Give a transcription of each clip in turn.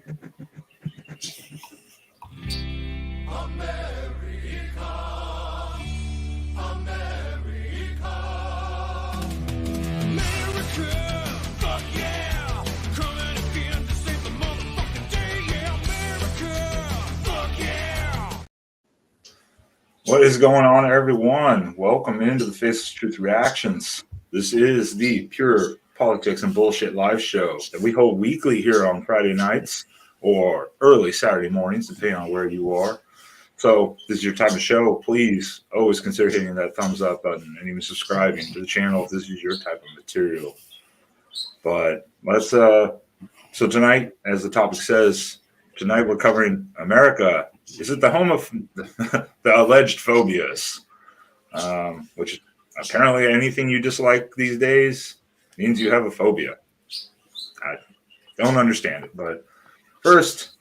What is going on, everyone? Welcome into the Face of Truth Reactions. This is the pure politics and bullshit live show that we hold weekly here on Friday nights or early Saturday mornings, depending on where you are. So, if this is your type of show, please always consider hitting that thumbs up button and even subscribing to the channel if this is your type of material. But so tonight, as the topic says, tonight we're covering America. Is it the home of the alleged phobias? Which apparently anything you dislike these days means you have a phobia. I don't understand it. But first,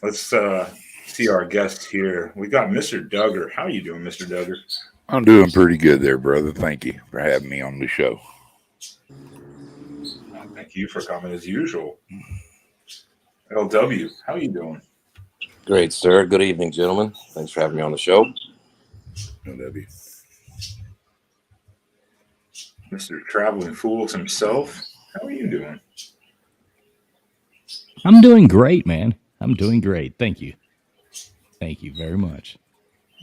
let's see our guest here. We got Mr. Duggar. How are you doing, Mr. Duggar? I'm doing pretty good there, brother. Thank you for having me on the show. Thank you for coming as usual. LW, how are you doing? Great, sir. Good evening, gentlemen. Thanks for having me on the show. LW. Mr. Traveling Fools himself, how are you doing? I'm doing great, man. I'm doing great. Thank you. Thank you very much.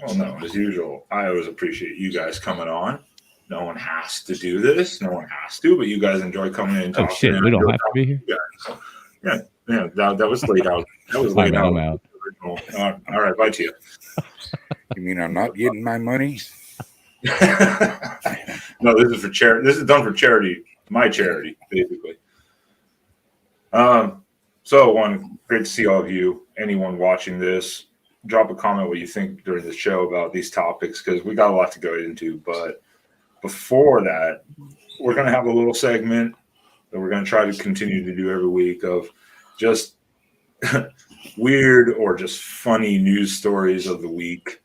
Well, no, as usual, I always appreciate you guys coming on. No one has to do this. No one has to, but you guys enjoy coming in and talking. Oh, shit. We don't have to be here? So, yeah, that was laid out. That was laid out. I'm out. All right, bye to you. You mean I'm not getting my money? No, this is for charity. This is done for charity. My charity, basically. So, great to see all of you. Anyone watching this, drop a comment what you think during the show about these topics, because we got a lot to go into. But before that, we're going to have a little segment that we're going to try to continue to do every week of just weird or just funny news stories of the week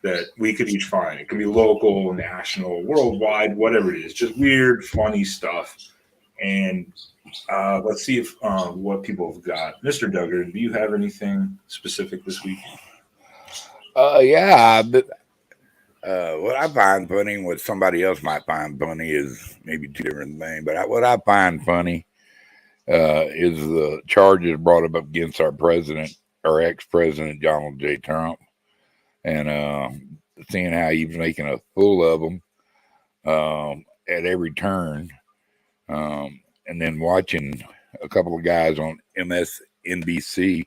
that we could each find. It can be local, national, worldwide, whatever it is. Just weird, funny stuff. And let's see if what people have got. Mr. Duggar, do you have anything specific this week? Yeah, but what I find funny and what somebody else might find funny is maybe two different things. But what I find funny is the charges brought up against our president, our ex-president, Donald J. Trump, and seeing how he was making a fool of them at every turn, and then watching a couple of guys on MSNBC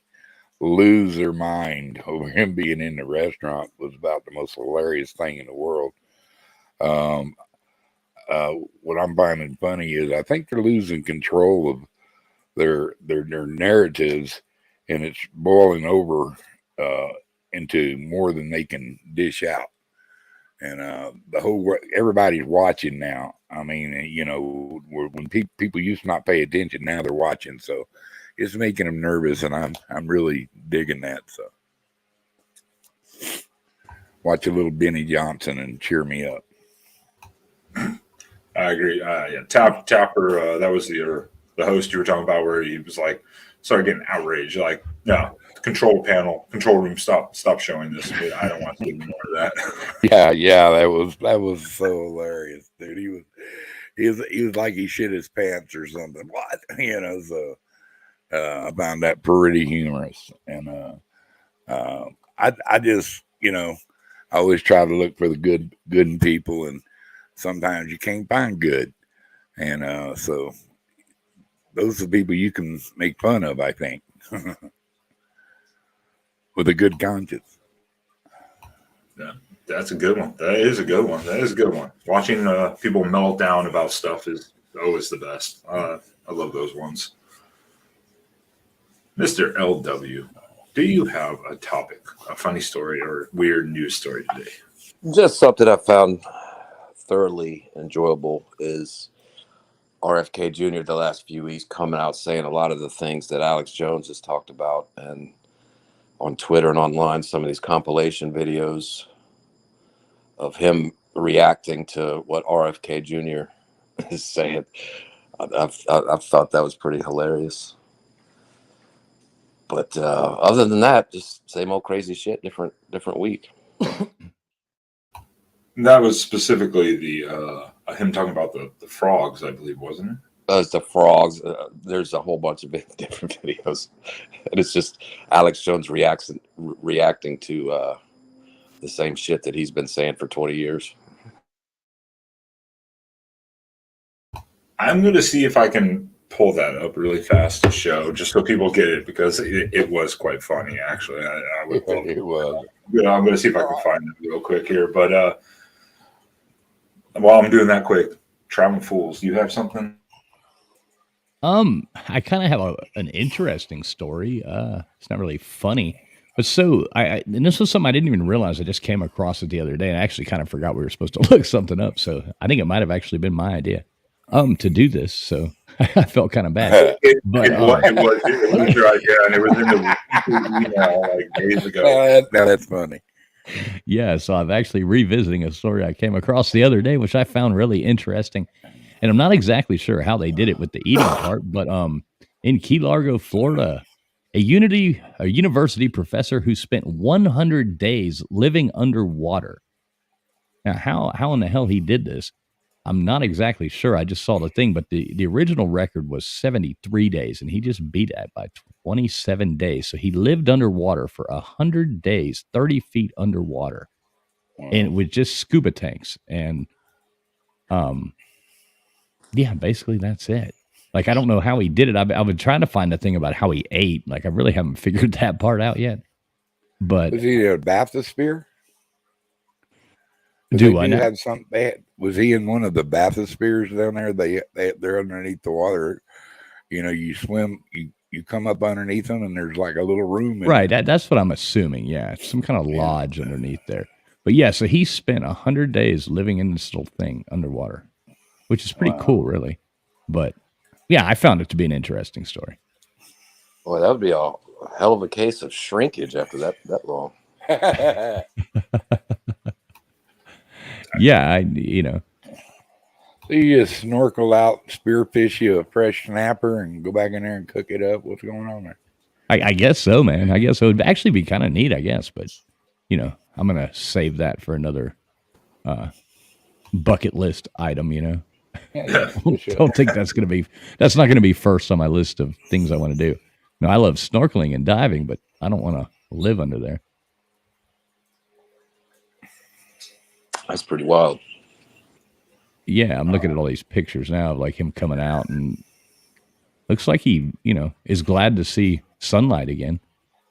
lose their mind over him being in the restaurant was about the most hilarious thing in the world. What I'm finding funny is I think they're losing control of their narratives, and it's boiling over into more than they can dish out. And everybody's watching now. I mean, you know, when people used to not pay attention, now they're watching. So it's making them nervous, and I'm really digging that. So watch a little Benny Johnson and cheer me up. I agree. Yeah, Tapper. That was the host you were talking about, where he was like, started getting outraged. Like, no, control room, stop showing this. I don't want to see more of that. Yeah, that was so hilarious, dude. He was like he shit his pants or something. What, you know? So I found that pretty humorous, and I just, you know, I always try to look for the good in people, and sometimes you can't find good, and so those are the people you can make fun of, I think, with a good conscience. Yeah, that's a good one. That is a good one. Watching people melt down about stuff is always the best. I love those ones. Mr. LW, do you have a topic, a funny story, or weird news story today? Just something I found thoroughly enjoyable is RFK Jr. the last few weeks coming out saying a lot of the things that Alex Jones has talked about, and on Twitter and online, some of these compilation videos of him reacting to what RFK Jr. is saying. I've thought that was pretty hilarious. But other than that, just same old crazy shit, different week. That was specifically the him talking about the frogs, I believe, wasn't it? It's the frogs. There's a whole bunch of different videos, and it's just Alex Jones reacting to the same shit that he's been saying for 20 years. I'm going to see if I can pull that up really fast to show, just so people get it, because it was quite funny, actually. I would love It was. I'm going to see if I can find it real quick here. But while I'm doing that quick, Traveling Fools, do you have something? I kind of have an interesting story. It's not really funny, but so and this was something I didn't even realize. I just came across it the other day, and I actually kind of forgot we were supposed to look something up. So I think it might have actually been my idea to do this. So I felt kind of bad. It was your idea, and it was in the email like days ago. Now that's funny. Yeah, so I'm actually revisiting a story I came across the other day, which I found really interesting. And I'm not exactly sure how they did it with the eating part, but in Key Largo, Florida, a university professor who spent 100 days living underwater. Now, how in the hell he did this, I'm not exactly sure. I just saw the thing, but the original record was 73 days, and he just beat that by 27 days. So he lived underwater for 100 days, 30 feet underwater, and with just scuba tanks. And yeah, basically that's it. Like, I don't know how he did it. I've been trying to find the thing about how he ate. Like, I really haven't figured that part out yet. But Was he a bathysphere? do I know? Have some? Was he in one of the bathyspheres down there? They're underneath the water. You know, you swim, you come up underneath them, and there's like a little room. Right. That's what I'm assuming. Yeah, some kind of lodge underneath there. But yeah, so he spent 100 days living in this little thing underwater, which is pretty cool, really. But yeah, I found it to be an interesting story. Boy, that would be a hell of a case of shrinkage after that long. Yeah, So you just snorkel out, spearfish you a fresh snapper, and go back in there and cook it up. What's going on there? I guess so, man. I guess it would actually be kind of neat, I guess. But, I'm going to save that for another bucket list item, Yeah, sure. Don't think that's not going to be first on my list of things I want to do. No, I love snorkeling and diving, but I don't want to live under there. That's pretty wild. Yeah, I'm looking at all these pictures now of like him coming out, and looks like he, is glad to see sunlight again.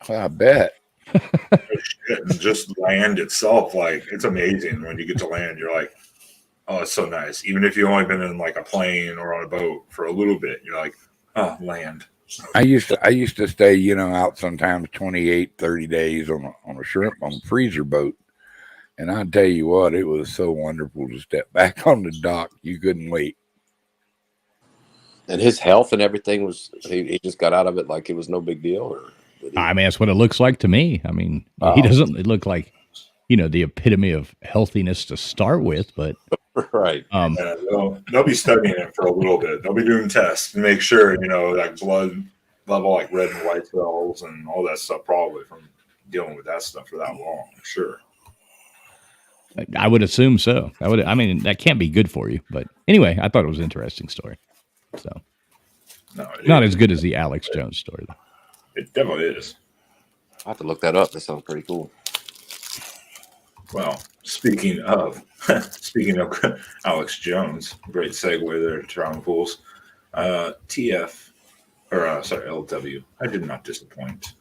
I bet. And just land itself, like, it's amazing when you get to land. You're like, oh, it's so nice. Even if you've only been in like a plane or on a boat for a little bit, you're like, oh, land. I used to stay, out sometimes 28, 30 days on a freezer boat. And I tell you what, it was so wonderful to step back on the dock. You couldn't wait. And his health and everything he just got out of it like it was no big deal? Or I mean, that's what it looks like to me. I mean, he doesn't look like, the epitome of healthiness to start with, but right. They'll be studying it for a little bit. They'll be doing tests to make sure, like blood level, like red and white cells and all that stuff, probably from dealing with that stuff for that long. Sure. I would assume so. That can't be good for you. But anyway, I thought it was an interesting story. So, not as good as the Alex Jones story, though. It definitely is. I'll have to look that up. That sounds pretty cool. Well, speaking of Alex Jones, great segue there to Traveling Fools. LW. I did not disappoint.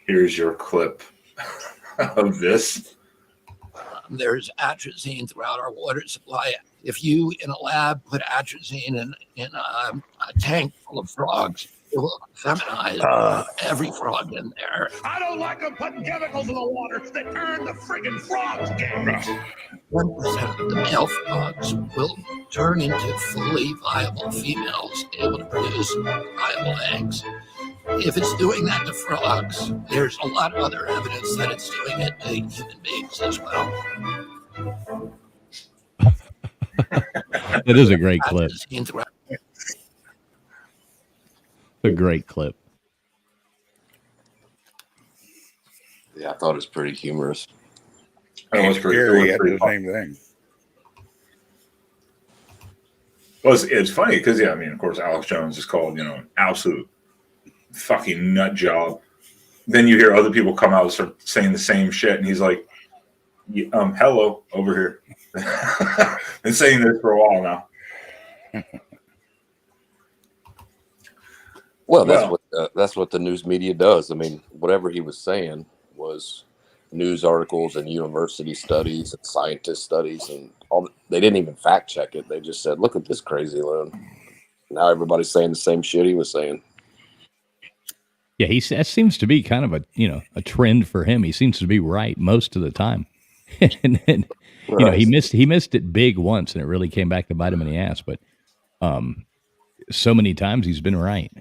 Here's your clip of this. There's atrazine throughout our water supply. If you in a lab put atrazine in a tank full of frogs, it will feminize every frog in there. I don't like them putting chemicals in the water that turn the friggin' frogs gay. 1% of the male frogs will turn into fully viable females able to produce viable eggs. If it's doing that to frogs, there's a lot of other evidence that it's doing it to human beings as well. It is a great clip. a great clip. Yeah, I thought it was pretty humorous. It was pretty. Gary It was had pretty the fun. same thing. Well, it's funny because I mean, of course, Alex Jones is called an absolute fucking nut job. Then you hear other people come out and start saying the same shit, and he's like, "Hello, over here." Been saying this for a while now. Well, that's what the news media does. I mean, whatever he was saying was news articles and university studies and scientist studies and all. They didn't even fact check it. They just said, "Look at this crazy loon." Now everybody's saying the same shit he was saying. Yeah, that seems to be kind of a trend for him. He seems to be right most of the time. And then Right. he missed it big once, and it really came back to bite him in the ass. But so many times he's been right.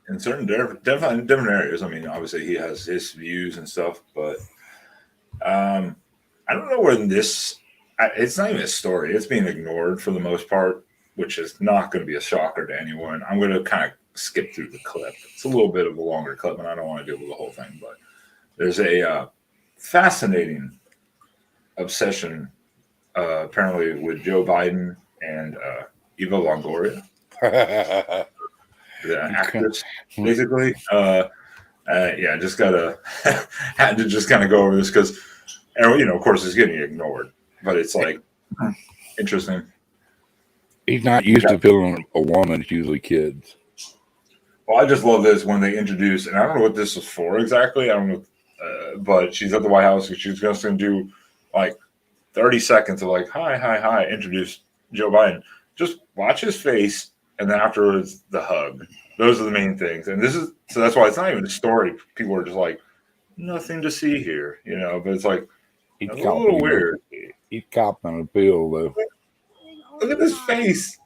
In certain different areas. I mean, obviously he has his views and stuff, but I don't know where this. It's not even a story. It's being ignored for the most part, which is not going to be a shocker to anyone. I'm going to kind of skip through the clip. It's a little bit of a longer clip, and I don't want to deal with the whole thing. But there's a fascinating obsession, apparently, with Joe Biden and Eva Longoria, the actress, basically. Yeah, just had to just kind of go over this because, of course, it's getting ignored, but it's like interesting. He's not used to feeling a woman. It's usually kids. Well, I just love this when they introduce, and I don't know what this was for exactly. I don't know, but she's at the White House. She's just going to do like 30 seconds of like, hi, introduce Joe Biden. Just watch his face, and then afterwards the hug. Those are the main things. And so that's why it's not even a story. People are just like, nothing to see here, but it's like, He's a little weird. He's copping a pill, though. Look at this face.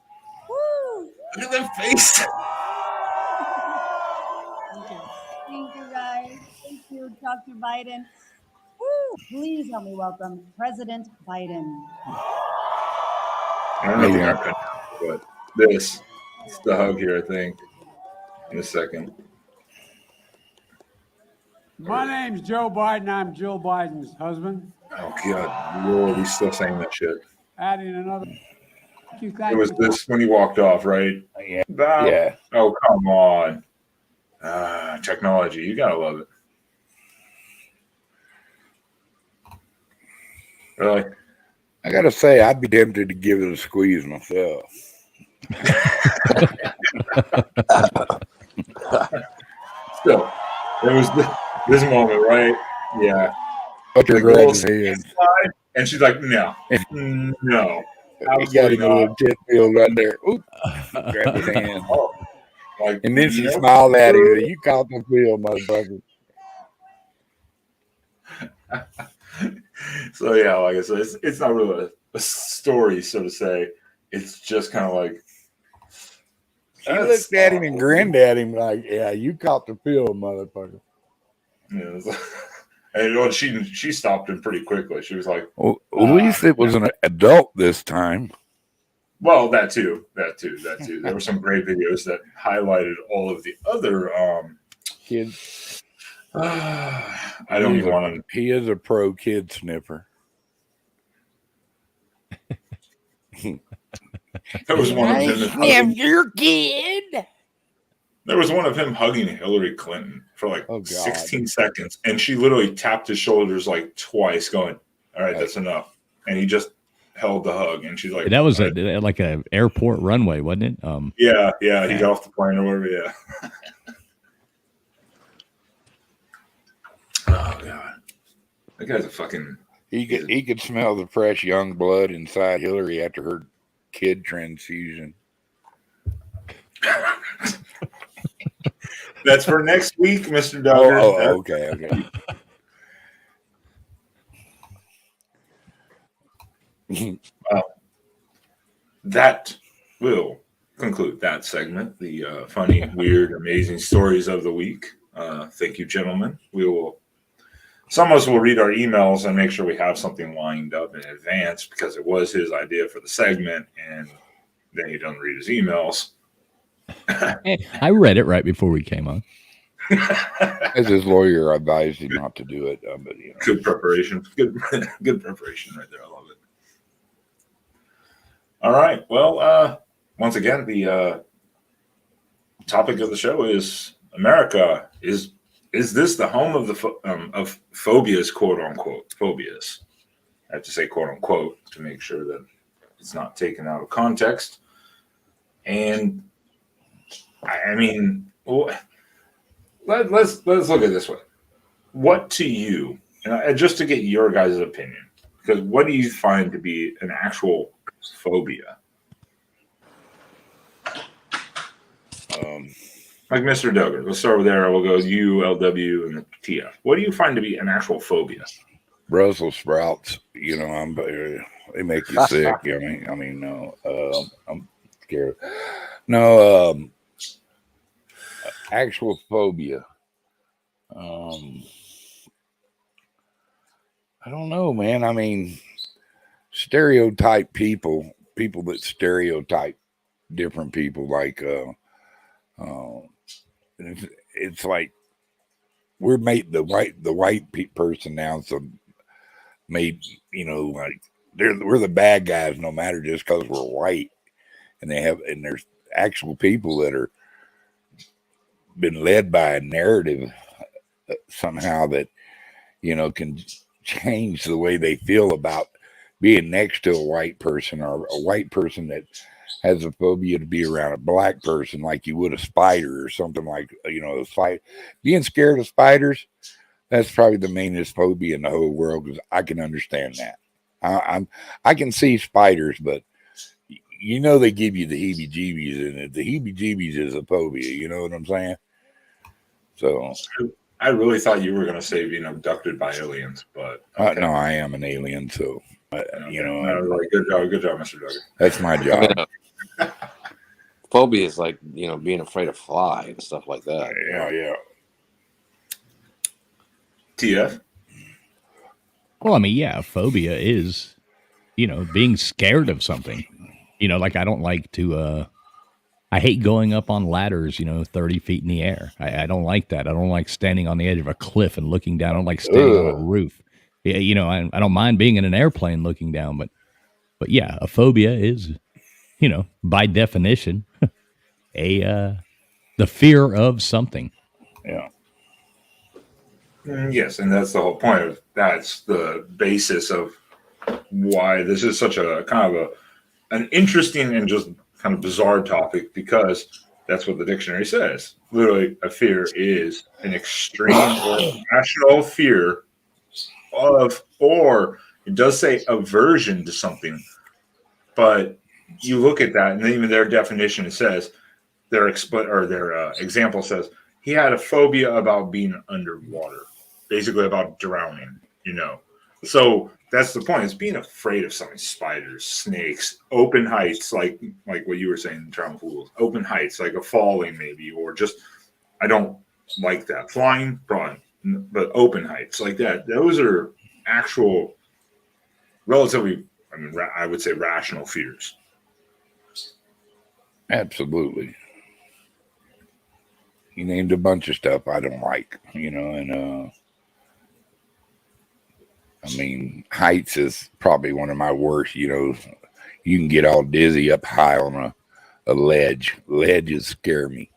Look at that face. Thank you, guys. Thank you, Dr. Biden. Woo! Please help me welcome President Biden. I don't know if you're going to, but it's the hug here, I think, in a second. My name's Joe Biden. I'm Jill Biden's husband. Oh, God. Lord, he's still saying that shit. Adding another. Thank you. It was this when he walked off, right? Yeah. Yeah. Oh, come on. Technology. You got to love it. Really? I got to say, I'd be tempted to give it a squeeze myself. Still, there was this moment, right? Yeah. Put your Like, grab his head. And she's like, no. No. He got him a little tit pill right there. Oop. Grab his hand. Oh, like, And then she smiled at him and said, "You caught the pill, motherfucker." So, yeah, like I said, it's not really a story, so to say. It's just kind of like. She looked at him and grinned at him like, "Yeah, you caught the pill, motherfucker." Yeah, and she stopped him pretty quickly. She was like, Well, at least it was an adult this time. well, that too. There were some great videos that highlighted all of the other Kids. I don't even want to. He is a pro kid sniffer. There was one of him. Your kid. There was one of him hugging Hillary Clinton for like 16 seconds, and she literally tapped his shoulders like twice, going, "All right, that's enough." And he just held the hug, and she's like, That was like an airport runway, wasn't it? Yeah, he got off the plane or whatever. Yeah. Oh God, that guy's a fucking. He could smell the fresh young blood inside Hillary after her kid transfusion. That's for next week, Mr. Duggar. Oh, okay. That will conclude that segment. The funny, weird, amazing stories of the week. Thank you, gentlemen. Some of us will read our emails and make sure we have something lined up in advance because it was his idea for the segment, and then he doesn't read his emails. Hey, I read it right before we came on. As his lawyer advised him not to do it, but Good preparation. Good preparation right there. I love it. All right. Well, once again, the topic of the show is America. Is this the home of the of phobias, quote unquote phobias? I have to say quote unquote to make sure that it's not taken out of context. And I mean, let's look at it this way. What to you, and just to get your guys' opinion, because what do you find to be an actual phobia? Like Mr. Duggar, let's start with there. We'll go U, LW, and TF. What do you find to be an actual phobia? Brussels sprouts, they make you sick. No, I'm scared. No, actual phobia. I don't know, man. I mean, stereotype people that stereotype different people, like it's like we're made the white person now, so made like we're the bad guys no matter just because we're white, and there's actual people that are been led by a narrative somehow that can change the way they feel about being next to a white person, or a white person that has a phobia to be around a black person, like you would a spider or something, like a fight. Being scared of spiders, that's probably the mainest phobia in the whole world, because I can understand that. I can see spiders, but they give you the heebie-jeebies, and the heebie-jeebies is a phobia. You know what I'm saying? So I really thought you were going to say being abducted by aliens, but okay. No, I am an alien, so good job, Mr. Duggar. That's my job. Phobia is like being afraid of fly and stuff like that. Yeah. TF. Well, I mean, yeah, phobia is, being scared of something. Like I don't like to. I hate going up on ladders, 30 feet in the air. I don't like that. I don't like standing on the edge of a cliff and looking down. I don't like standing on a roof. Yeah, I don't mind being in an airplane looking down, but yeah, a phobia is, by definition, the fear of something. Yeah. Yes, and that's the whole point. That's the basis of why this is such a kind of an interesting and just kind of bizarre topic, because that's what the dictionary says. Literally, a fear is an extreme or irrational fear of, or it does say aversion to something, but you look at that, and even their definition says their example says he had a phobia about being underwater, basically about drowning. So that's the point. It's being afraid of something: spiders, snakes, open heights, like what you were saying, travel pools, open heights, like a falling maybe, or just I don't like that. Flying, fine, but open heights like that. Those are actual, relatively, I would say, rational fears. Absolutely. You named a bunch of stuff I don't like, and heights is probably one of my worst. You can get all dizzy up high on a ledge. Ledges scare me.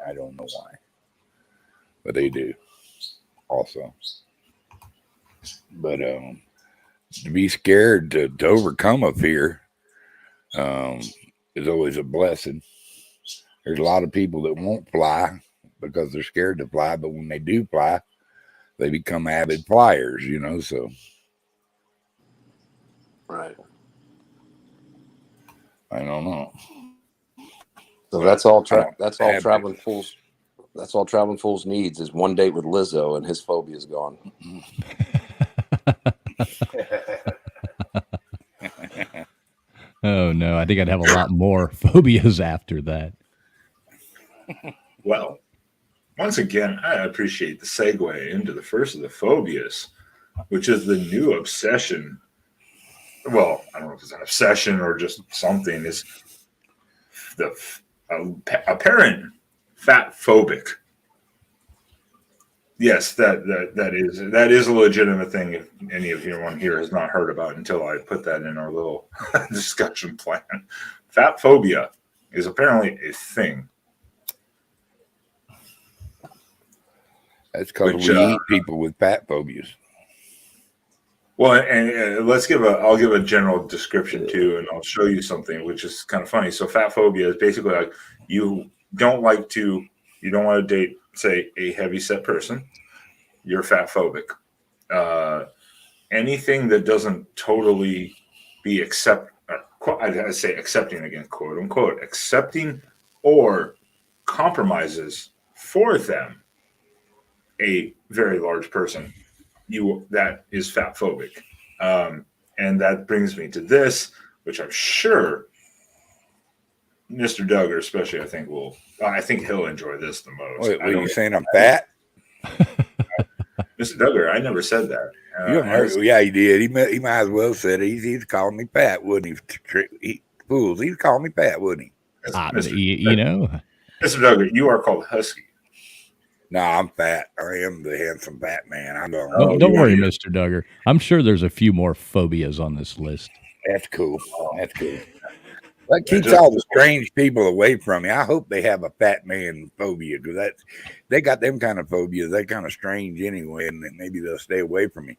I don't know why, but they do also. But to be scared to overcome a fear is always a blessing. There's a lot of people that won't fly because they're scared to fly, but when they do fly, they become avid flyers, so. Right. I don't know. So that's all Traveling Fools. That's all Traveling Fools needs is one date with Lizzo, and his phobia is gone. Oh no, I think I'd have a lot more phobias after that. Well, once again, I appreciate the segue into the first of the phobias, which is the new obsession. Well, I don't know if it's an obsession or just something. Is apparent fat phobic. Yes, that is a legitimate thing. If any of anyone here has not heard about it until I put that in our little discussion plan, fat phobia is apparently a thing. That's because we eat people with fat phobias. Well, and I'll give a general description too, and I'll show you something which is kind of funny. So fat phobia is basically like you don't want to date, say, a heavy set person. You're fat phobic. Anything that doesn't totally be I say accepting again, quote unquote, accepting or compromises for them, a very large person, that is fat phobic. And that brings me to this, which I'm sure Mr. Duggar, especially, I think he'll enjoy this the most. Wait, are you saying I'm fat? Mr. Duggar, I never said that. Yeah, he did. He might as well said it. He's calling me fat, wouldn't he? Fools, he'd call me fat, wouldn't he? Mr. Duggar, you are called Husky. No, I'm fat. I am the handsome fat man. Don't worry, Mr. Duggar. I'm sure there's a few more phobias on this list. That's cool. That's cool. That keeps all the strange people away from me. I hope they have a fat man phobia, because they got them kind of phobias. They're kind of strange anyway, and maybe they'll stay away from me.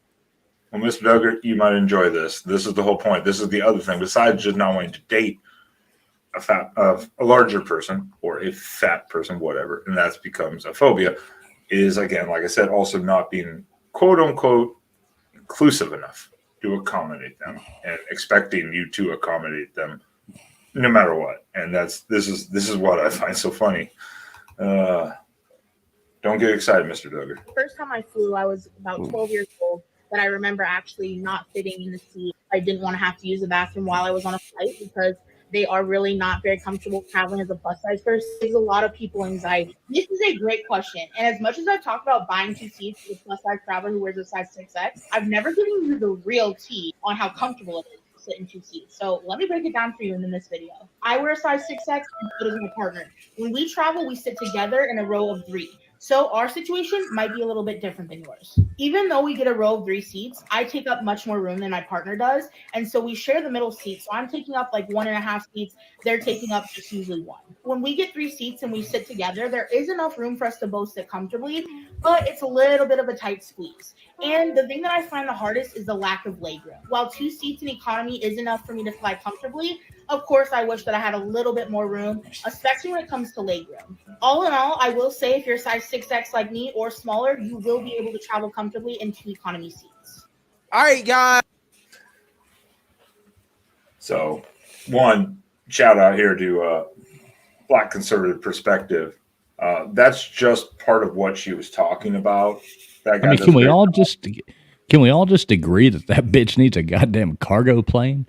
Well, Mr. Duggar, you might enjoy this. This is the whole point. This is the other thing. Besides just not wanting to date a larger person or a fat person, whatever, and that becomes a phobia, is, again, like I said, also not being quote unquote inclusive enough to accommodate them and expecting you to accommodate them no matter what. And this is what I find so funny. Don't get excited, Mr. Duggar. First time I flew, I was about 12 years old, but I remember actually not fitting in the seat. I didn't want to have to use the bathroom while I was on a flight, because they are really not very comfortable traveling as a plus size person. There's a lot of people anxiety. This is a great question. And as much as I've talked about buying 2 seats for a plus size traveler who wears a size 6X, I've never given you the real tea on how comfortable it is to sit in 2 seats. So let me break it down for you in this video. I wear a size 6X and so does my partner. When we travel, we sit together in a row of 3. So our situation might be a little bit different than yours. Even though we get a row of 3 seats, I take up much more room than my partner does. And so we share the middle seat. So I'm taking up like 1.5 seats. They're taking up just usually 1. When we get 3 seats and we sit together, there is enough room for us to both sit comfortably, but it's a little bit of a tight squeeze. And the thing that I find the hardest is the lack of legroom. While 2 seats in economy is enough for me to fly comfortably, of course, I wish that I had a little bit more room, especially when it comes to legroom. All in all, I will say if you're size 6X like me or smaller, you will be able to travel comfortably in 2 economy seats. All right, guys. So, one shout out here to Black Conservative Perspective. That's just part of what she was talking about. That guy, can we all just agree that bitch needs a goddamn cargo plane?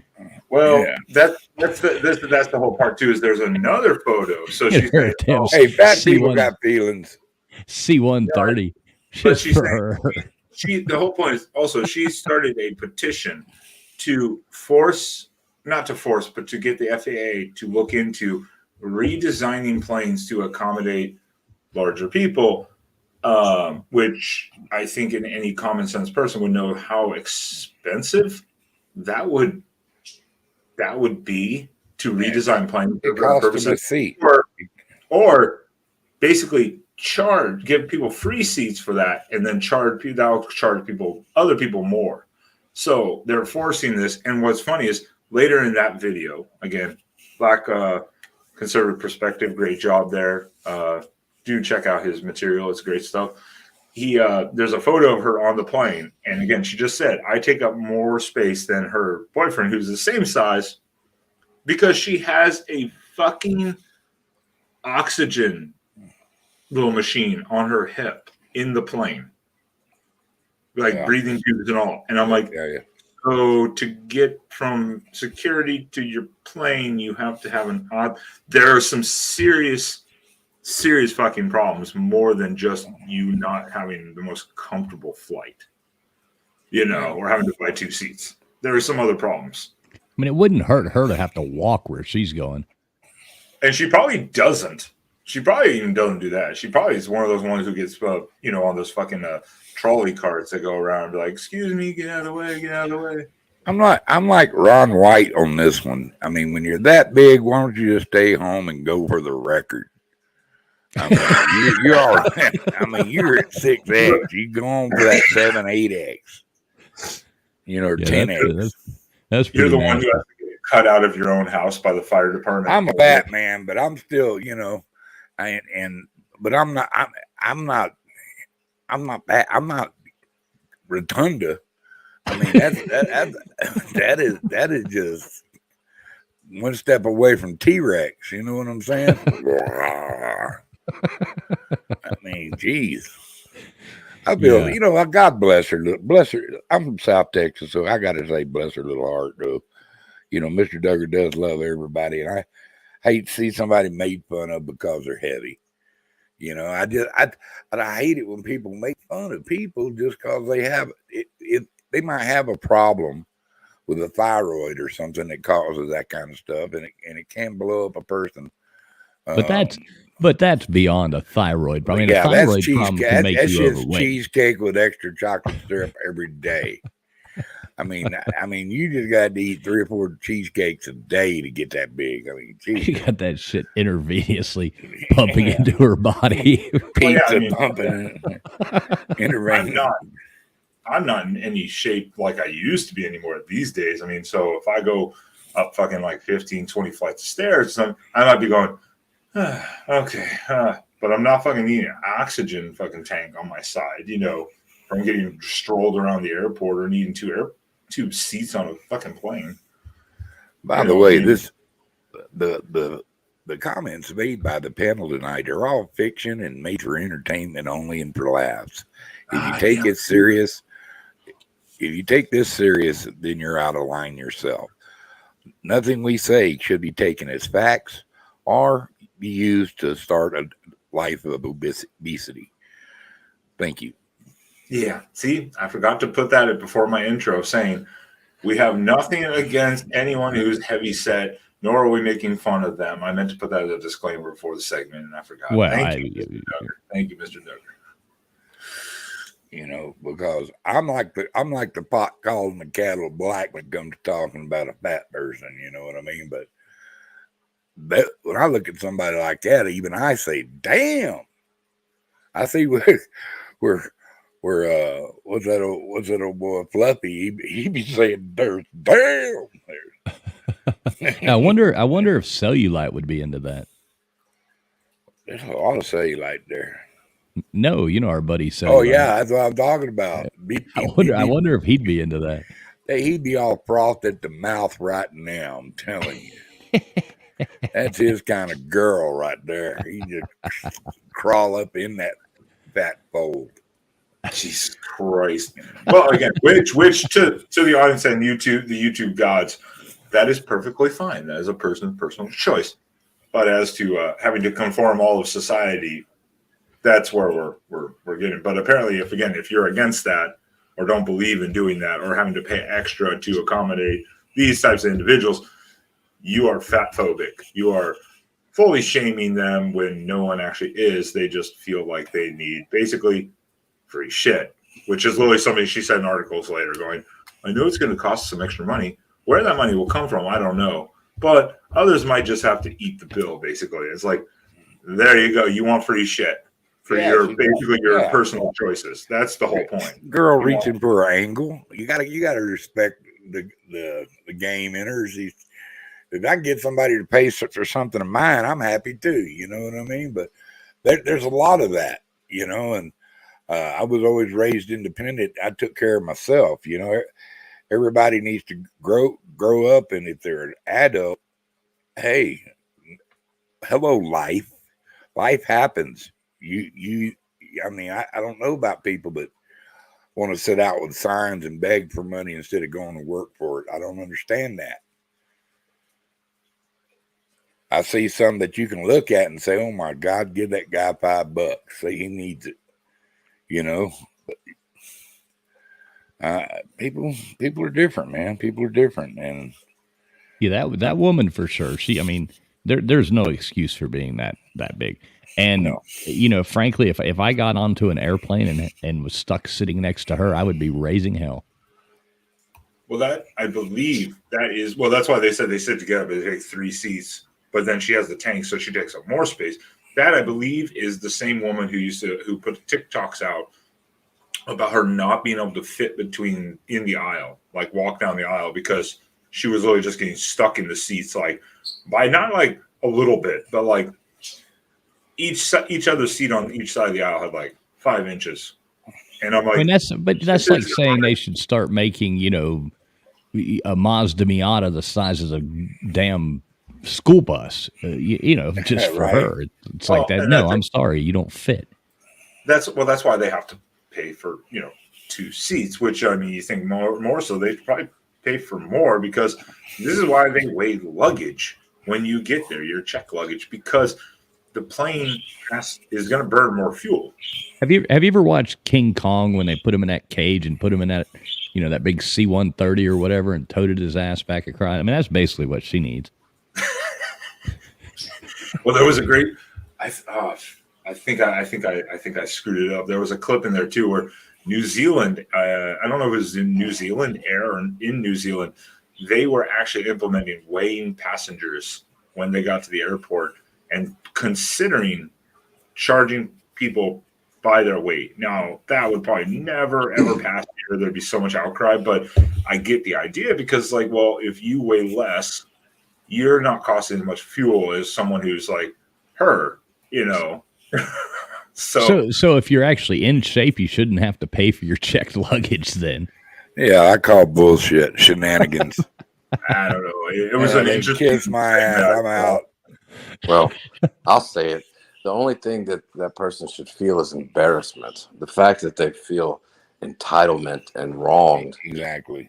Well, yeah. That's the whole part too. Is there's another photo? So she's saying, hey, fat people got feelings. C-130. But she's saying, the whole point is also she started a petition to not to force, but to get the FAA to look into redesigning planes to accommodate larger people, which I think any common sense person would know how expensive that would be to redesign planes for purposes, or basically give people free seats for that, and then charge other people more. So they're forcing this. And what's funny is later in that video, again, Black Conservative Perspective, great job there. Do check out his material; it's great stuff. There's a photo of her on the plane, and again, she just said, "I take up more space than her boyfriend, who's the same size." Because she has a fucking oxygen little machine on her hip in the plane, like breathing tubes and all. And I'm like, so to get from security to your plane, you have to have there are some serious fucking problems, more than just you not having the most comfortable flight, or having to buy 2 seats. There are some other problems. I mean, it wouldn't hurt her to have to walk where she's going. And she probably doesn't. She probably even doesn't do that. She probably is one of those ones who gets, on those fucking trolley carts that go around and be like, "Excuse me, get out of the way, get out of the way." I'm like Ron White on this one. I mean, when you're that big, why don't you just stay home and go for the record? I mean, you're all. I mean, you're at 6X. You go on for that 7, 8X. Or 10X. That's You're pretty the one who has to get cut out of your own house by the fire department. I'm a Batman, but I'm still, but I'm not. I'm not Rotunda. I mean, that is just one step away from T-Rex. You know what I'm saying? I mean, geez. I feel, God bless her. Bless her. I'm from South Texas, so I got to say, bless her little heart, though. Mr. Duggar does love everybody, and I hate to see somebody made fun of because they're heavy. I hate it when people make fun of people just because they have it. They might have a problem with a thyroid or something that causes that kind of stuff, and it can blow up a person. But that's beyond a thyroid problem. I mean, a thyroid problem can make you overweight. Cheesecake with extra chocolate syrup every day. I mean, you just got to eat 3 or 4 cheesecakes a day to get that big. I mean, geez. She got that shit intravenously pumping into her body. Pizza pumping. I'm not in any shape like I used to be anymore these days. I mean, so if I go up fucking like 15, 20 flights of stairs, I might be going, okay, but I'm not fucking needing an oxygen fucking tank on my side, from getting strolled around the airport or needing two seats on a fucking plane. By the way, the comments made by the panel tonight are all fiction and made for entertainment only and for laughs. If you take it serious, if you take this serious, then you're out of line yourself. Nothing we say should be taken as facts or be used to start a life of obesity. Thank you. Yeah. See, I forgot to put that before my intro saying we have nothing against anyone who's heavy set, nor are we making fun of them. I meant to put that as a disclaimer before the segment, and I forgot. Well, Thank you, Mr. Duggar. Because I'm like the pot calling the kettle black when it comes to talking about a fat person. You know what I mean? But when I look at somebody like that, even I say, "Damn!" I see where what's that old boy Fluffy? He be saying, "There's damn." I wonder if cellulite would be into that. There's a lot of cellulite there. No, our buddy Cellulite. Oh yeah, that's what I'm talking about. I wonder if he'd be into that. He'd be all frothed at the mouth right now. I'm telling you, that's his kind of girl right there. He just crawl up in that fat fold. Jesus Christ. Well, again, which to the audience and the YouTube gods, that is perfectly fine. That is a personal choice. But as to having to conform all of society, that's where we're getting. But apparently, if you're against that or don't believe in doing that or having to pay extra to accommodate these types of individuals, you are fat phobic. You are fully shaming them when no one actually is. They just feel like they need basically free shit, which is literally something she said in articles later going, I know it's going to cost some extra money. Where that money will come from, I don't know. But others might just have to eat the bill, basically. It's like, there you go. You want free shit for your personal choices. That's the whole point. Girl reaching for her angle. You gotta respect the game enters. If I can get somebody to pay for something of mine, I'm happy too. You know what I mean? But there's a lot of that, and I was always raised independent. I took care of myself. Everybody needs to grow up, and if they're an adult, hey, hello, life. Life happens. I mean, I don't know about people that want to sit out with signs and beg for money instead of going to work for it. I don't understand that. I see some that you can look at and say, oh my God, give that guy $5. See, he needs it. People are different, man. People are different. And yeah, that woman for sure. there's no excuse for being that big. And No. you know, frankly, if I got onto an airplane and was stuck sitting next to her, I would be raising hell. Well, that I believe that is that's why they said they sit together, but they take 3 seats. But then she has the tank, so she takes up more space. That I believe is the same woman who put TikToks out about her not being able to fit in the aisle, like walk down the aisle, because she was literally just getting stuck in the seats, like by not like a little bit, but like each other seat on each side of the aisle had like 5 inches. And I'm like, I mean, that's like saying they should start making, you know, a Mazda Miata the size of a damn school bus, you know, just for Right. her. It's like that. No, I'm sorry, you don't fit. That's why they have to pay for, you know, 2 seats, which I mean, you think more so they probably pay for more, because this is why they weigh luggage when you get there, your check luggage, because the plane is going to burn more fuel. Have you ever watched King Kong when they put him in that cage and put him in that, you know, that big C-130 or whatever and toted his ass back across? I mean, that's basically what she needs. Well, there was a great. I think I screwed it up. There was a clip in there too where New Zealand. I don't know if it was in New Zealand Air or in New Zealand. They were actually implementing weighing passengers when they got to the airport and considering charging people by their weight. Now, that would probably never, ever pass here. There'd be so much outcry, but I get the idea, because, like, well, if you weigh less, you're not costing as much fuel as someone who's like her, you know. So Oh. if you're actually in shape, you shouldn't have to pay for your checked luggage then. Yeah, I call bullshit shenanigans. I don't know. It was an interesting. Kiss my ass. I'm out. Well, I'll say it. The only thing that person should feel is embarrassment. The fact that they feel entitlement and wronged. Exactly.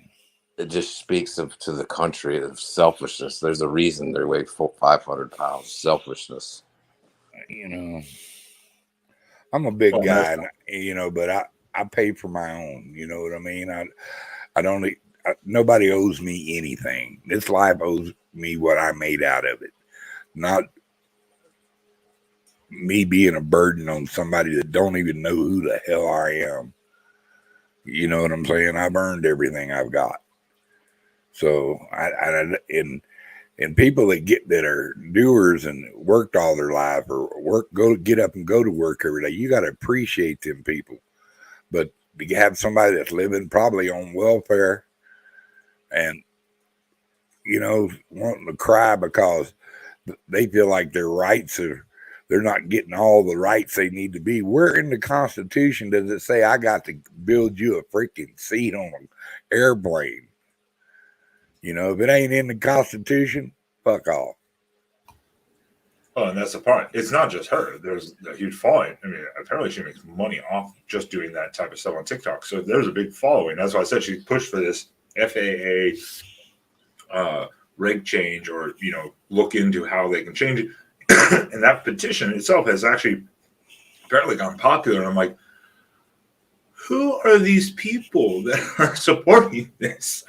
It just speaks to the country of selfishness. There's a reason they weigh 500 pounds. Selfishness. You know, I'm a big guy, you know, but I pay for my own. You know what I mean? I don't. Nobody owes me anything. This life owes me what I made out of it, not me being a burden on somebody that don't even know who the hell I am. You know what I'm saying? I've earned everything I've got. So and people that are doers and worked all their life or get up and go to work every day, you got to appreciate them people. But to have somebody that's living probably on welfare and, you know, wanting to cry because they feel like their rights they're not getting all the rights they need to be. Where in the Constitution does it say I got to build you a freaking seat on an airplane? You know, if it ain't in the Constitution, fuck off. Oh, and that's the part. It's not just her. There's a huge following. I mean, apparently she makes money off just doing that type of stuff on TikTok. So there's a big following. That's why I said she pushed for this FAA reg change, or, you know, look into how they can change it. And that petition itself has actually apparently gone popular. And I'm like, who are these people that are supporting this?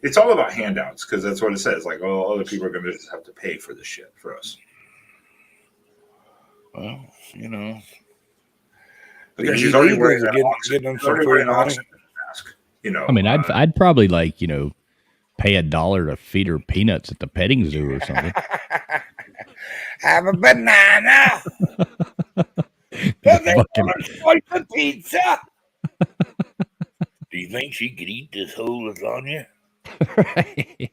It's all about handouts, because that's what it says. Like, oh, other people are going to just have to pay for this shit for us. Well, you know, again, she's already wearing getting them some free money. Mask, you know, I mean, I'd probably, like, you know, pay $1 to feed her peanuts at the petting zoo or something. Have a banana. Slice of pizza. Do you think she could eat this whole lasagna? Right.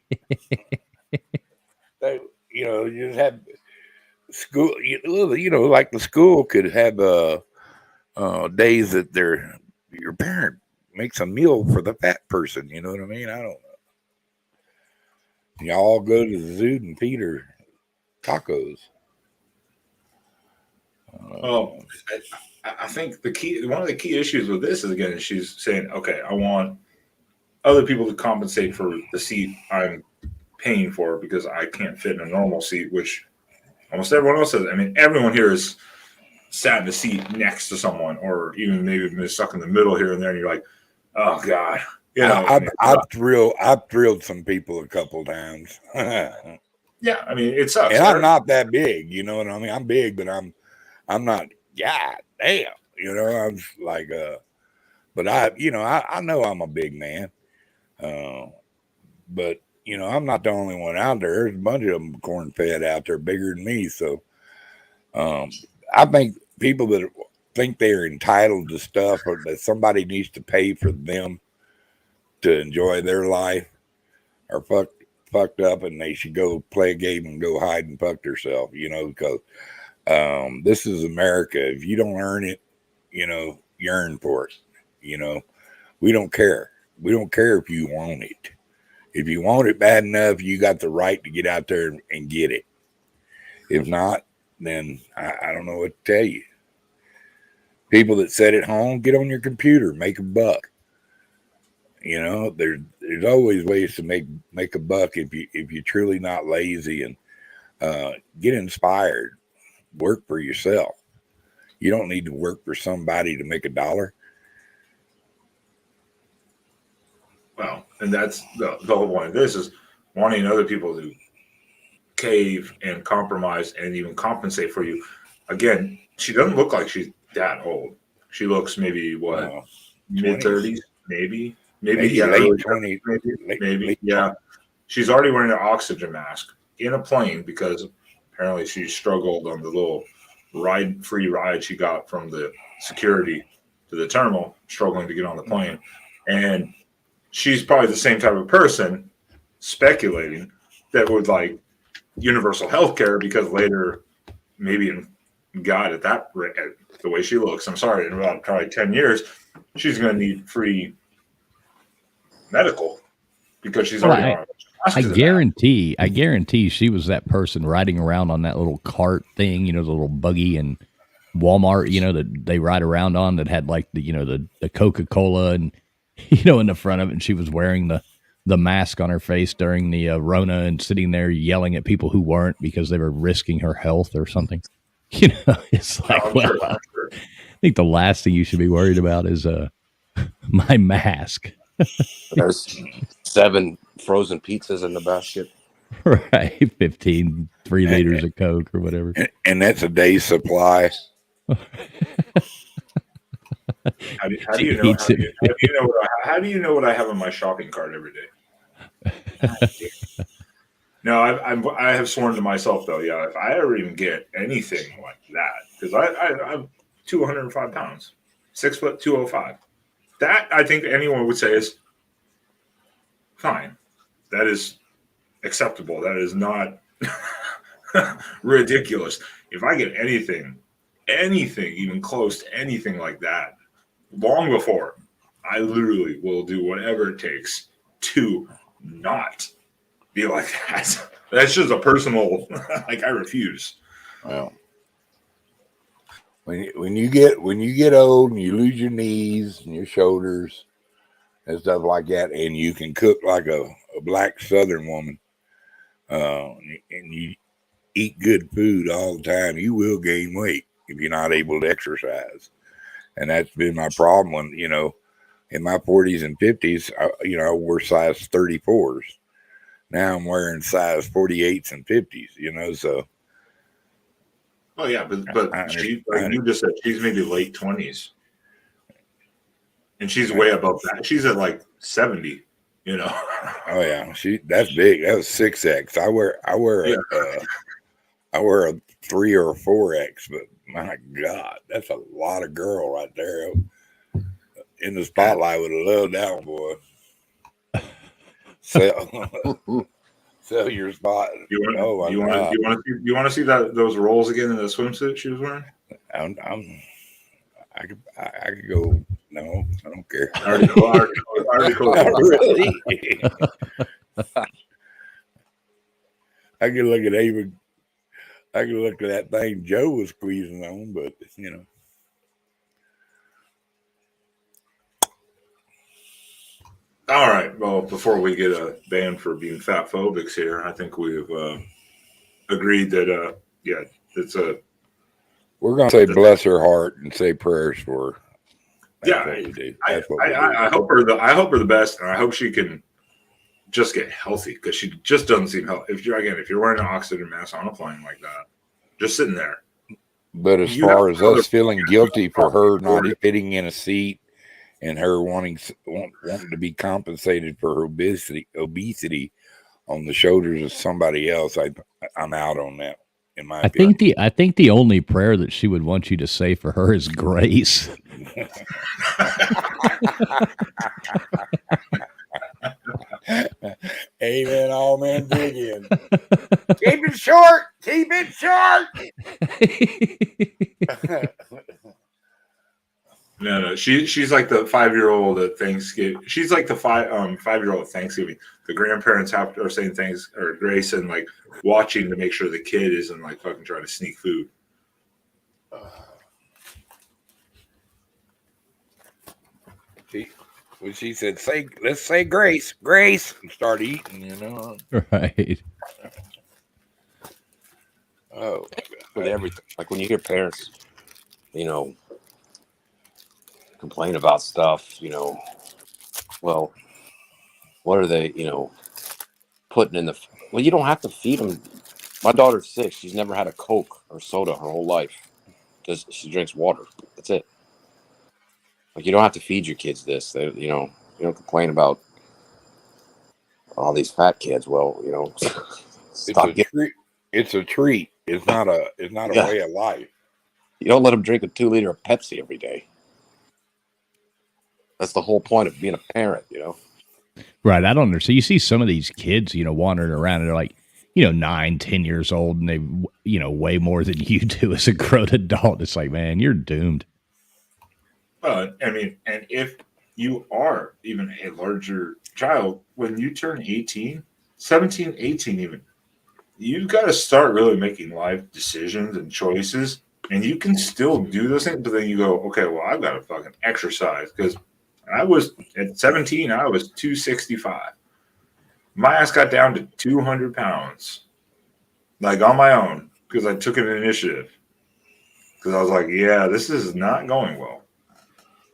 You know, you just have school. You know, like the school could have days that your parent makes a meal for the fat person. You know what I mean? I don't know. Y'all go to the zoo and feed her tacos. Well, I think one of the key issues with this is, again, she's saying, okay, I want other people to compensate for the seat I'm paying for because I can't fit in a normal seat, which almost everyone else says. I mean, everyone here is sat in a seat next to someone, or even maybe been stuck in the middle here and there, and you're like, oh God. You know, I've thrilled some people a couple times. Yeah, I mean, it sucks. And I'm not that big, you know what I mean? I'm big, but I'm not, god damn, you know, I'm like, but I know I'm a big man. But, you know, I'm not the only one out there. There's a bunch of them corn fed out there bigger than me. So I think people that think they're entitled to stuff or that somebody needs to pay for them to enjoy their life are fucked up, and they should go play a game and go hide and fuck themselves, you know, because this is America. If you don't earn it, you know, you earn for it. You know, we don't care. We don't care if you want it. If you want it bad enough, you got the right to get out there and get it. If not, then I don't know what to tell you. People that sit at home, get on your computer, make a buck. You know, there's always ways to make a buck if you're truly not lazy, and get inspired. Work for yourself. You don't need to work for somebody to make a dollar. Well, and that's the whole point of this is wanting other people to cave and compromise and even compensate for you. Again, she doesn't look like she's that old. She looks maybe mid 30s, maybe yeah, late early 20s, maybe yeah. She's already wearing an oxygen mask in a plane because apparently she struggled on the little free ride she got from the security to the terminal, struggling to get on the plane. And she's probably the same type of person speculating that would like universal health care because later, maybe in God, at the way she looks, I'm sorry, in about probably 10 years, she's going to need free medical because she's already on. I guarantee she was that person riding around on that little cart thing, you know, the little buggy in Walmart, you know, that they ride around on that had like the Coca-Cola and, you know, in the front of it. And she was wearing the mask on her face during the Rona and sitting there yelling at people who weren't because they were risking her health or something. You know, it's like, sure. I think the last thing you should be worried about is my mask. There's 7 frozen pizzas in the basket. Right. 15, 3 liters of Coke or whatever. And that's a day's supply. How do you know what I have on my shopping cart every day? No, I have sworn to myself though. Yeah, if I ever even get anything like that, because I'm 205 pounds, 6 foot 205. That I think anyone would say is fine. That is acceptable. That is not ridiculous. If I get anything even close to anything like that, long before, I literally will do whatever it takes to not be like that. That's just a personal, like I refuse. Well, when you get old and you lose your knees and your shoulders and stuff like that, and you can cook like a black Southern woman, and you eat good food all the time, you will gain weight if you're not able to exercise. And that's been my problem when, you know, in my 40s and 50s, I wore size 34s. Now I'm wearing size 48s and 50s, you know, so. Oh, yeah, but she, like you just said, she's maybe late 20s. And she's way above that. She's at like 70, you know. Oh, yeah, that's big. That was 6X. I wear a 3 or a 4X, but my God, that's a lot of girl right there. In the spotlight, would have loved that one, boy. Sell your spot. You want to see those rolls again in the swimsuit she was wearing? I could go. No, I don't care. Already Not really. I could look at Ava. I could look at that thing Joe was squeezing on, but you know. All right. Well, before we get a ban for being fat phobics here, I think we've agreed that it's a. We're gonna say bless her heart and say prayers for her. That's what we do. I hope her the best, and I hope she can just get healthy because she just doesn't seem healthy. If you're wearing an oxygen mask on a plane like that, just sitting there. But as far as us feeling guilty for her not fitting in a seat and her wanting to be compensated for her obesity on the shoulders of somebody else, I'm out on that. In my opinion, I think the only prayer that she would want you to say for her is grace. Amen. All men begin. Keep it short. Keep it short. No. She's like the 5-year-old at Thanksgiving. She's like the 5-year-old at Thanksgiving. The grandparents are saying things or grace and like watching to make sure the kid isn't like fucking trying to sneak food. When she said, let's say grace, and start eating, you know. Right. Oh, with everything. Like when you hear parents, you know, complain about stuff, you know, well, what are they, you know, putting in the, well, you don't have to feed them. My daughter's 6. She's never had a Coke or soda her whole life. Just she drinks water. That's it. Like you don't have to feed your kids this. They, you know, you don't complain about all these fat kids. Well, you know, it's a treat. It's not a way of life. You don't let them drink a 2-liter of Pepsi every day. That's the whole point of being a parent, you know? Right. I don't understand. You see some of these kids, you know, wandering around and they're like, you know, 9, 10 years old and they, you know, weigh more than you do as a grown adult. It's like, man, you're doomed. I mean, and if you are even a larger child, when you turn 18, 17, 18 even, you've got to start really making life decisions and choices. And you can still do those things, but then you go, okay, well, I've got to fucking exercise because I was at 17, I was 265. My ass got down to 200 pounds, like on my own, because I took an initiative. Because I was like, yeah, this is not going well.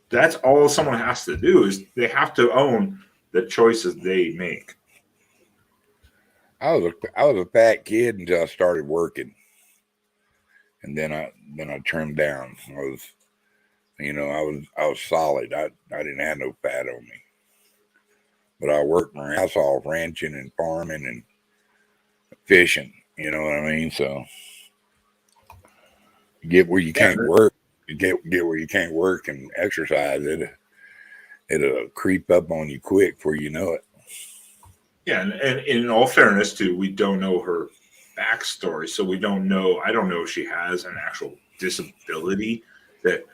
That's all someone has to do is they have to own the choices they make. I was a fat kid until I started working, and then I trimmed down. I was solid. I didn't have no fat on me, but I worked my ass off ranching and farming and fishing. You know what I mean? So you get where you can't work. You get where you can't work and exercise. It'll creep up on you quick before you know it. Yeah, and in all fairness, too, we don't know her backstory, so we don't know. I don't know if she has an actual disability that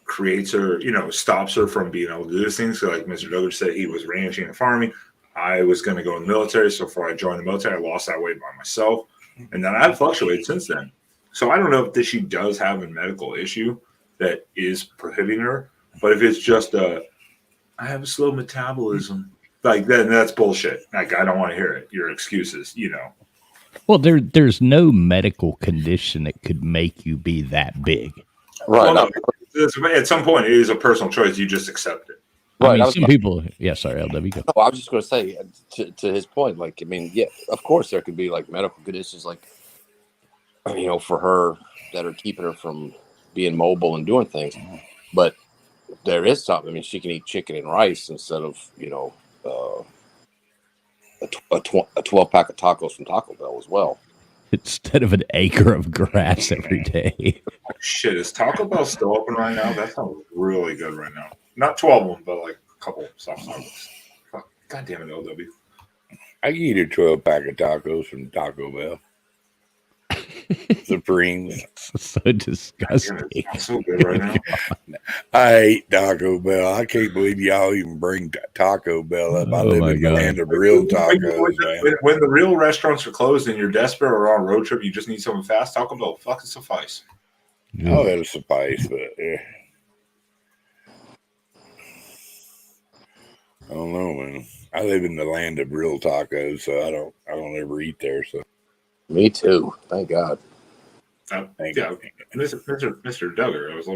creates her, you know, stops her from being able to do these things. So, like Mr. Duggar said, he was ranching and farming. I was going to go in the military, so before I joined the military, I lost that weight by myself, and then I've fluctuated since then. So I don't know if she does have a medical issue that is prohibiting her, but if it's just I have a slow metabolism. Like then that's bullshit. Like I don't want to hear it. Your excuses, you know. Well, there's no medical condition that could make you be that big. Right. Well, no, at some point, it is a personal choice. You just accept it. Right. I mean, some people. Yeah. Sorry, LW. Go. No, I was just going to say to his point. Like, I mean, yeah, of course there could be like medical conditions, like you know, for her that are keeping her from being mobile and doing things. But there is something. I mean, she can eat chicken and rice instead of, you know, a 12-pack of tacos from Taco Bell as well. Instead of an acre of grass every day. Oh, shit, is Taco Bell still open right now? That sounds really good right now. Not 12 of them, but like a couple of soft tacos. Fuck, God damn it, LW. I can eat a 12-pack of tacos from Taco Bell. Supreme. So disgusting. So good right now. I hate Taco Bell. I can't believe y'all even bring Taco Bell up. I live in the land of real tacos, man. When the real restaurants are closed and you're desperate or on a road trip, you just need something fast. Taco Bell fucking suffice. Oh, it'll suffice, but yeah. I don't know, man. I live in the land of real tacos, so I don't ever eat there. So. Me too. Thank God. Yeah, Mr. Duggar. I was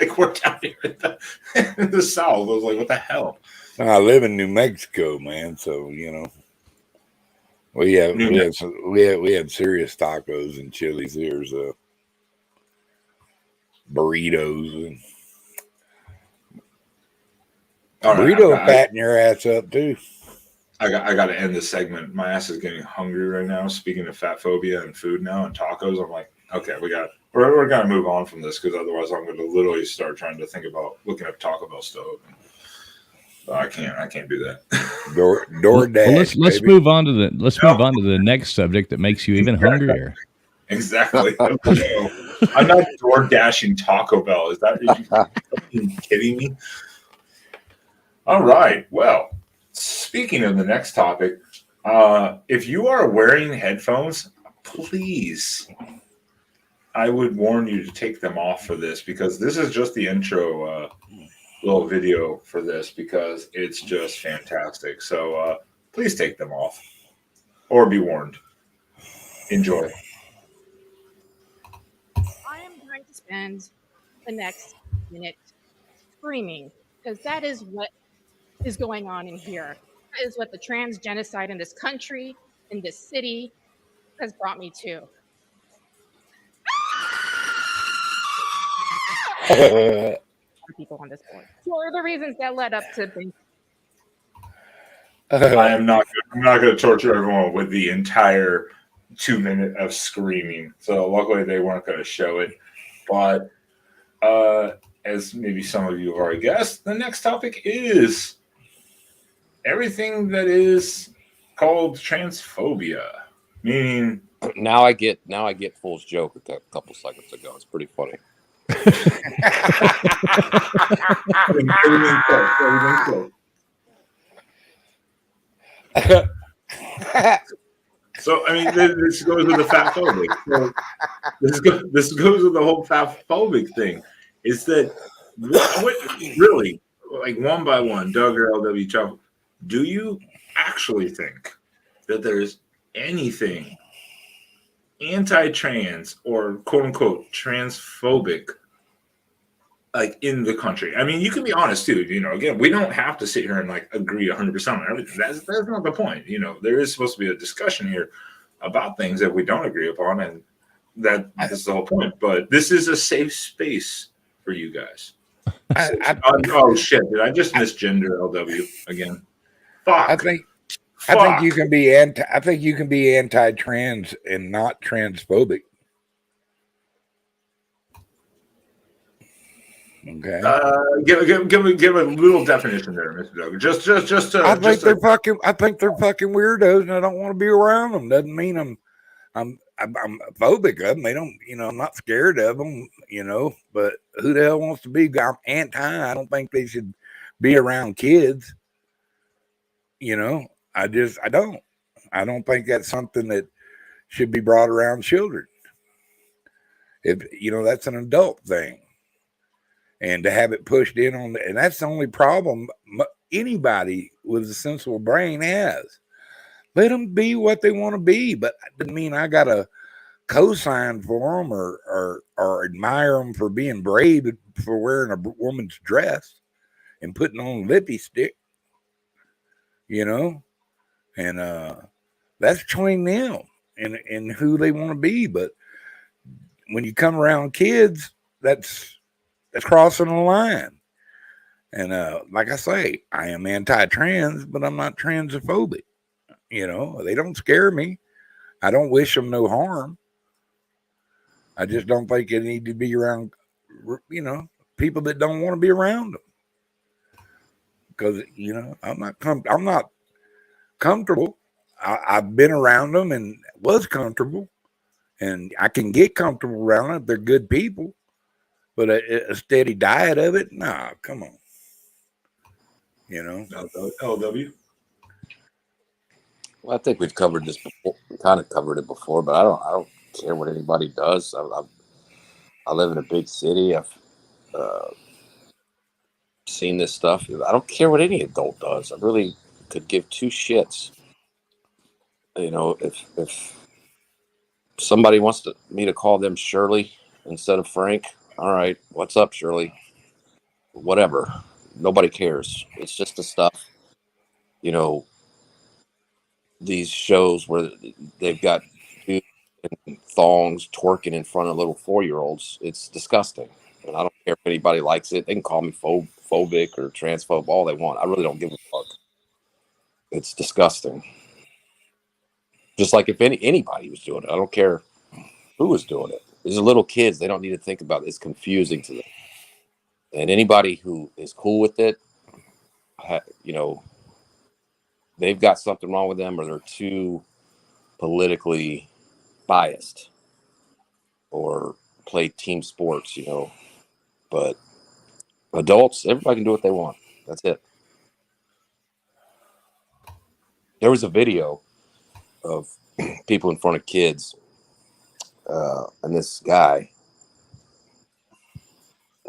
like, we're down here in the South. I was like, what the hell? I live in New Mexico, man. So we have serious tacos and chilies. There's burritos and All right, burrito fatten your ass up too. I got to end this segment. My ass is getting hungry right now. Speaking of fat phobia and food now and tacos, I'm like, okay, we're gonna move on from this because otherwise I'm going to literally start trying to think about looking up Taco Bell stuff. I can't do that. DoorDash. Let's move on to the next subject that makes you even hungrier. Exactly. I'm not door dashing Taco Bell. Are you fucking kidding me? All right. Well, speaking of the next topic, if you are wearing headphones, please, I would warn you to take them off for this because this is just the intro little video for this because it's just fantastic. So please take them off or be warned. Enjoy. I am going to spend the next minute screaming because that is what is going on in here. That is what the trans genocide in this country, in this city, has brought me to. People on this board. So are the reasons that led up to being. I'm not going to torture everyone with the entire 2 minute of screaming. So luckily they weren't going to show it. But as maybe some of you have already guessed, the next topic is everything that is called transphobia, meaning Now I get Fool's joke a couple seconds ago. It's pretty funny. So I mean, this goes with the fat phobic. So this goes with the whole fat phobic thing. Is that what really, like one by one, Doug or LW Chuck, do you actually think that there's anything anti-trans or quote unquote transphobic like in the country? I mean, you can be honest too. Again, we don't have to sit here and like agree 100% on everything. That's not the point. There is supposed to be a discussion here about things that we don't agree upon, and that's the whole point. But this is a safe space for you guys. Oh shit! Did I just misgender LW again? Fuck. I think you can be anti-trans and not transphobic. Okay. Give a little definition there, Mr. Doug. Just I think they're fucking weirdos, and I don't want to be around them. Doesn't mean I'm phobic of them. They don't, I'm not scared of them, But who the hell wants to be? I'm anti. I don't think they should be around kids. I don't. I don't think that's something that should be brought around children. If that's an adult thing. And to have it pushed in on and that's the only problem anybody with a sensible brain has. Let them be what they want to be, but it doesn't mean I got to co-sign for them or admire them for being brave for wearing a woman's dress and putting on lipstick, and that's between them and who they want to be. But when you come around kids, that's crossing the line. And like I say, I am anti-trans, but I'm not transphobic. They don't scare me. I don't wish them no harm. I just don't think they need to be around, people that don't want to be around them. Because, I'm not comfortable. I've been around them and was comfortable. And I can get comfortable around them if they're good people. But a steady diet of it, nah, come on. LW. Well, I think we've covered this before. We kind of covered it before, but I don't care what anybody does. I live in a big city. I've seen this stuff. I don't care what any adult does. I really could give two shits. If somebody wants me to call them Shirley instead of Frank, all right, what's up, Shirley? Whatever. nobody cares. It's just the stuff, you know, these shows where they've got dudes in thongs twerking in front of little 4-year-olds. It's disgusting. And I don't care if anybody likes it. They can call me phobic or transphobe all they want. I really don't give a fuck. It's disgusting. Just like if anybody was doing it, I don't care who was doing it. These are little kids. They don't need to think about it. It's confusing to them. And anybody who is cool with it, you know, they've got something wrong with them, or they're too politically biased or play team sports, you know. But adults, everybody can do what they want. That's it. There was a video of people in front of kids, and this guy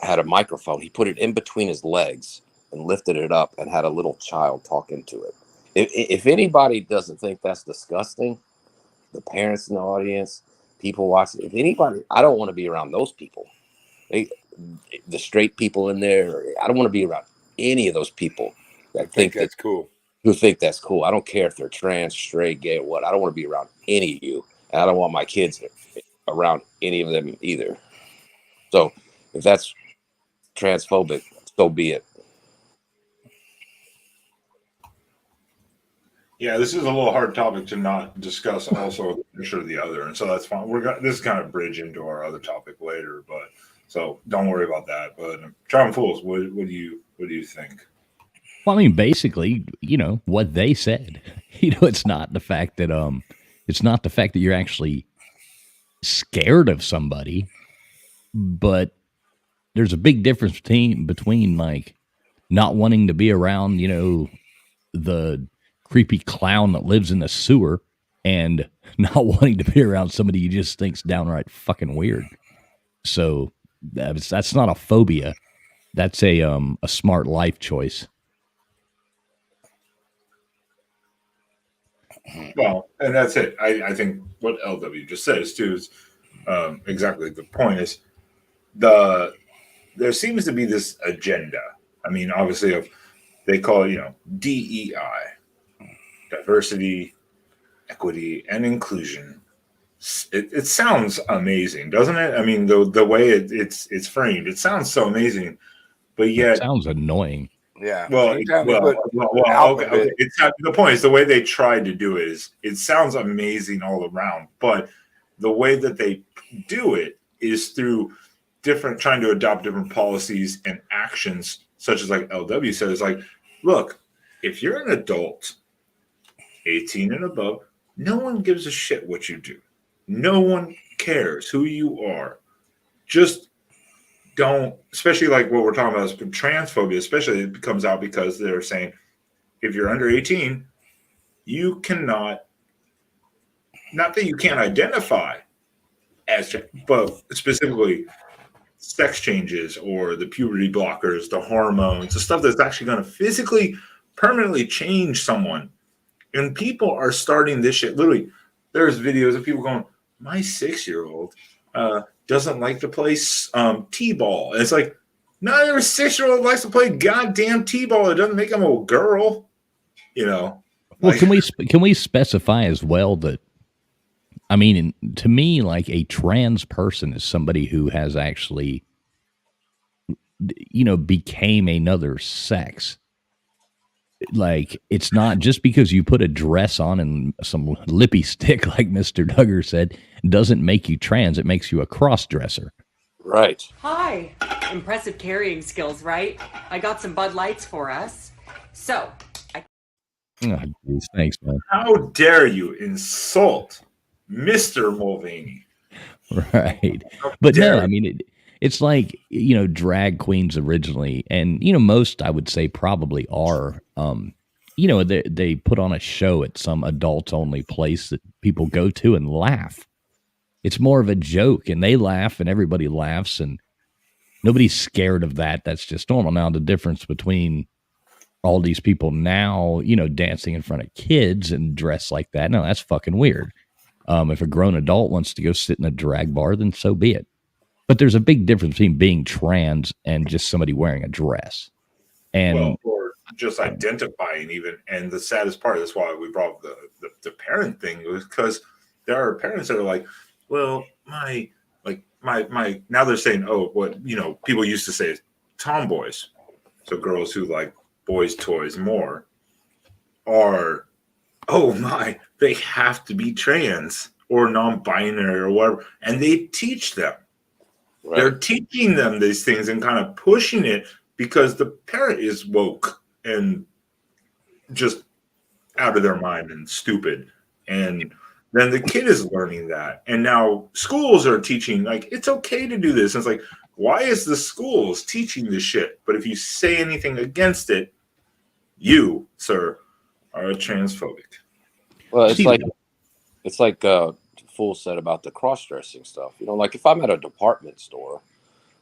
had a microphone. He put it in between his legs and lifted it up and had a little child talk into it. If anybody doesn't think that's disgusting, the parents in the audience, people watching, if anybody, I don't want to be around those people. The straight people in there, I don't want to be around any of those people that think that's cool. Who think that's cool. I don't care if they're trans, straight, gay, or what. I don't want to be around any of you. And I don't want my kids around any of them either. So if that's transphobic, so be it. Yeah, this is a little hard topic to not discuss also for the other, and so that's fine. This is kind of bridge into our other topic later, but so don't worry about that. But Traveling Fools, what do you think? Well, I mean, basically, you know what they said. You know, it's not the fact that you're actually scared of somebody, but there's a big difference between like not wanting to be around, you know, the creepy clown that lives in the sewer and not wanting to be around somebody you just think's downright fucking weird. So that's not a phobia. That's a smart life choice. Well, and that's it. I think what LW just says too is exactly the point. Is there seems to be this agenda. I mean, obviously, they call it, you know, DEI, diversity, equity, and inclusion. It sounds amazing, doesn't it? I mean, the way it's framed, it sounds so amazing, but yet it sounds annoying. Yeah. Okay. The point is the way they tried to do it is it sounds amazing all around, but the way that they do it is through trying to adopt different policies and actions, such as like LW said, is like, look, if you're an adult, 18 and above, no one gives a shit what you do. No one cares who you are. Just don't, especially like what we're talking about is transphobia, especially it comes out because they're saying if you're under 18, you cannot, not that you can't identify as, but specifically sex changes or the puberty blockers, the hormones, the stuff that's actually going to physically, permanently change someone. And people are starting this shit. Literally, there's videos of people going, my 6-year-old doesn't like to play t-ball. And it's like, not every 6-year-old likes to play goddamn t-ball. It doesn't make them a girl, you know. Well, can we specify as well that, I mean, to me, like a trans person is somebody who has actually, you know, became another sex. Like, it's not just because you put a dress on and some lippy stick, like Mr. Duggar said, doesn't make you trans. It makes you a cross-dresser. Right. Hi. Impressive carrying skills, right? I got some Bud Lights for us. So, Oh, geez, thanks, man. How dare you insult Mr. Mulvaney? Right. But no, I mean, it's like, you know, drag queens originally, and, you know, most I would say probably are, you know, they put on a show at some adults only place that people go to and laugh. It's more of a joke, and they laugh and everybody laughs and nobody's scared of that. That's just normal. Now, the difference between all these people now, you know, dancing in front of kids and dress like that, no, that's fucking weird. If a grown adult wants to go sit in a drag bar, then so be it. But there's a big difference between being trans and just somebody wearing a dress. And or just identifying even. And the saddest part, that's why we brought up the parent thing, was because there are parents that are like, well, my now they're saying, oh, what people used to say is tomboys, so girls who like boys' toys more, are, oh my, they have to be trans or non-binary or whatever, and they teach them. Right. They're teaching them these things and kind of pushing it because the parent is woke and just out of their mind and stupid. And then the kid is learning that. And now schools are teaching, like, it's okay to do this. And it's like, why is the schools teaching this shit? But if you say anything against it, you, sir, are transphobic. Well, it's like Fool said about the cross-dressing stuff. Like if I'm at a department store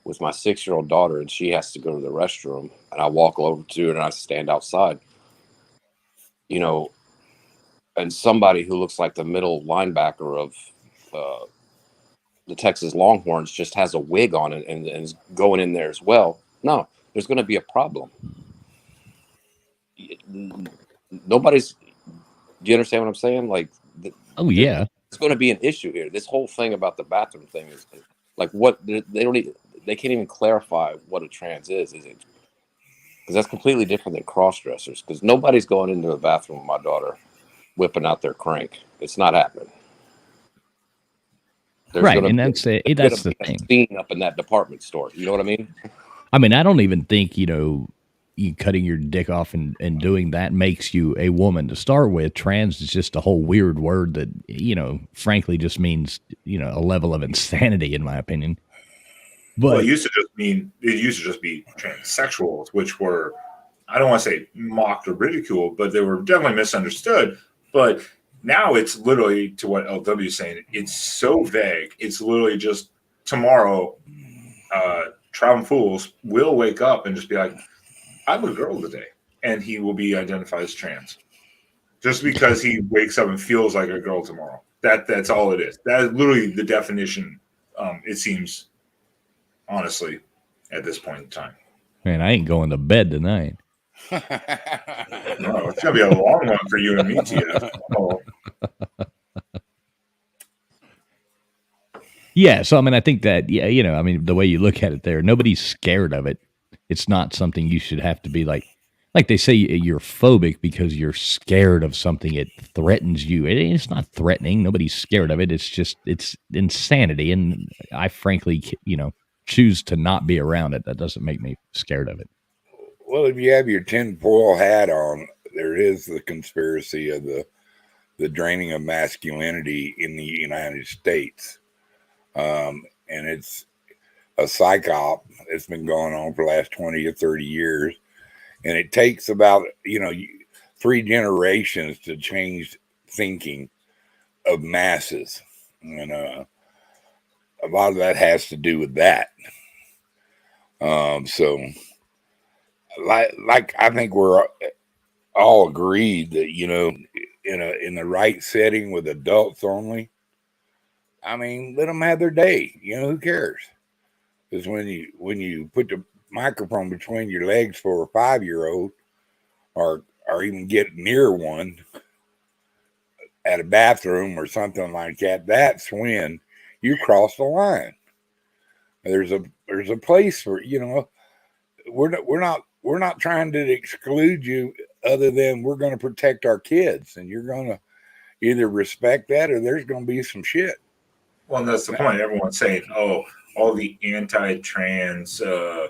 with my 6-year-old daughter and she has to go to the restroom and I walk over to her and I stand outside, and somebody who looks like the middle linebacker of the Texas Longhorns just has a wig on and is going in there as well. No, there's going to be a problem. Nobody's. Do you understand what I'm saying? Like, oh yeah, it's going to be an issue here. This whole thing about the bathroom thing is like, what they can't even clarify what a trans is it? Because that's completely different than cross dressers. Because nobody's going into the bathroom with my daughter whipping out their crank. It's not happening. There's right, and that's it. That's the thing. Scene up in that department store. You know what I mean? I mean, I don't even think you cutting your dick off and doing that makes you a woman to start with. Trans is just a whole weird word that frankly, just means a level of insanity, in my opinion. But it used to just be transsexuals, which were, I don't want to say mocked or ridiculed, but they were definitely misunderstood. But now it's literally, to what LW is saying, it's so vague. It's literally just tomorrow, Traveling Fools will wake up and just be like, I'm a girl today. And he will be identified as trans. Just because he wakes up and feels like a girl tomorrow. That's all it is. That is literally the definition, it seems, honestly, at this point in time. Man, I ain't going to bed tonight. No, it's going to be a long one for you and me, TF. Oh. Yeah, so I mean, I think that, the way you look at it there, nobody's scared of it. It's not something you should have to be like they say you're phobic because you're scared of something. It threatens you. It's not threatening. Nobody's scared of it. It's insanity. And I frankly, choose to not be around it. That doesn't make me scared of it. Well, if you have your tinfoil hat on, there is the conspiracy of the draining of masculinity in the United States. And it's a psyop. It's been going on for the last 20 or 30 years. And it takes about, 3 generations to change thinking of masses. And a lot of that has to do with that. So, like I think we're all agreed that, in the right setting with adults only, I mean, let them have their day. Who cares? Because when you put the microphone between your legs for a 5-year-old, or even get near one at a bathroom or something like that, that's when you cross the line. There's a place for we're not trying to exclude you, other than we're going to protect our kids, and you're going to either respect that or there's going to be some shit. Well, and that's the point. Everyone's saying, "Oh, all the anti-trans, again,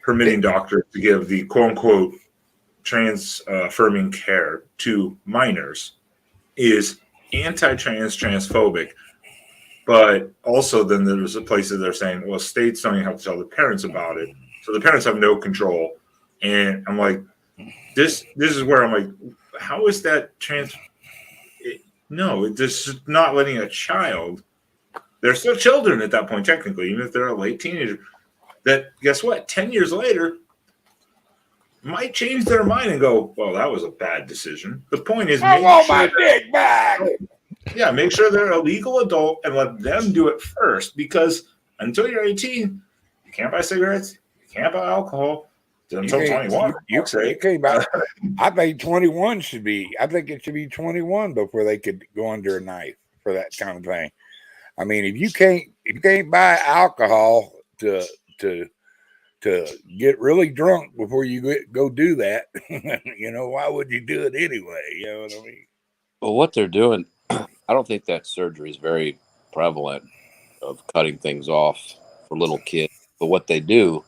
permitting doctors to give the quote-unquote trans affirming care to minors is anti-trans, transphobic." But also then there's a place that they're saying, well, states don't even have to tell the parents about it. So the parents have no control. And I'm like, this is where I'm like, how is that trans? No, this is not letting a child. They're still children at that point, technically, even if they're a late teenager. That, guess what? 10 years later, might change their mind and go, well, that was a bad decision. The point is, I want my dick back. Yeah, make sure they're a legal adult and let them do it first. Because until you're 18, you can't buy cigarettes. You can't buy alcohol until 21. You can't buy. I think 21 should be. I think it should be 21 before they could go under a knife for that kind of thing. I mean, if you can't buy alcohol to get really drunk before you go do that, why would you do it anyway? You know what I mean? Well, what they're doing, I don't think that surgery is very prevalent of cutting things off for little kids. But what they do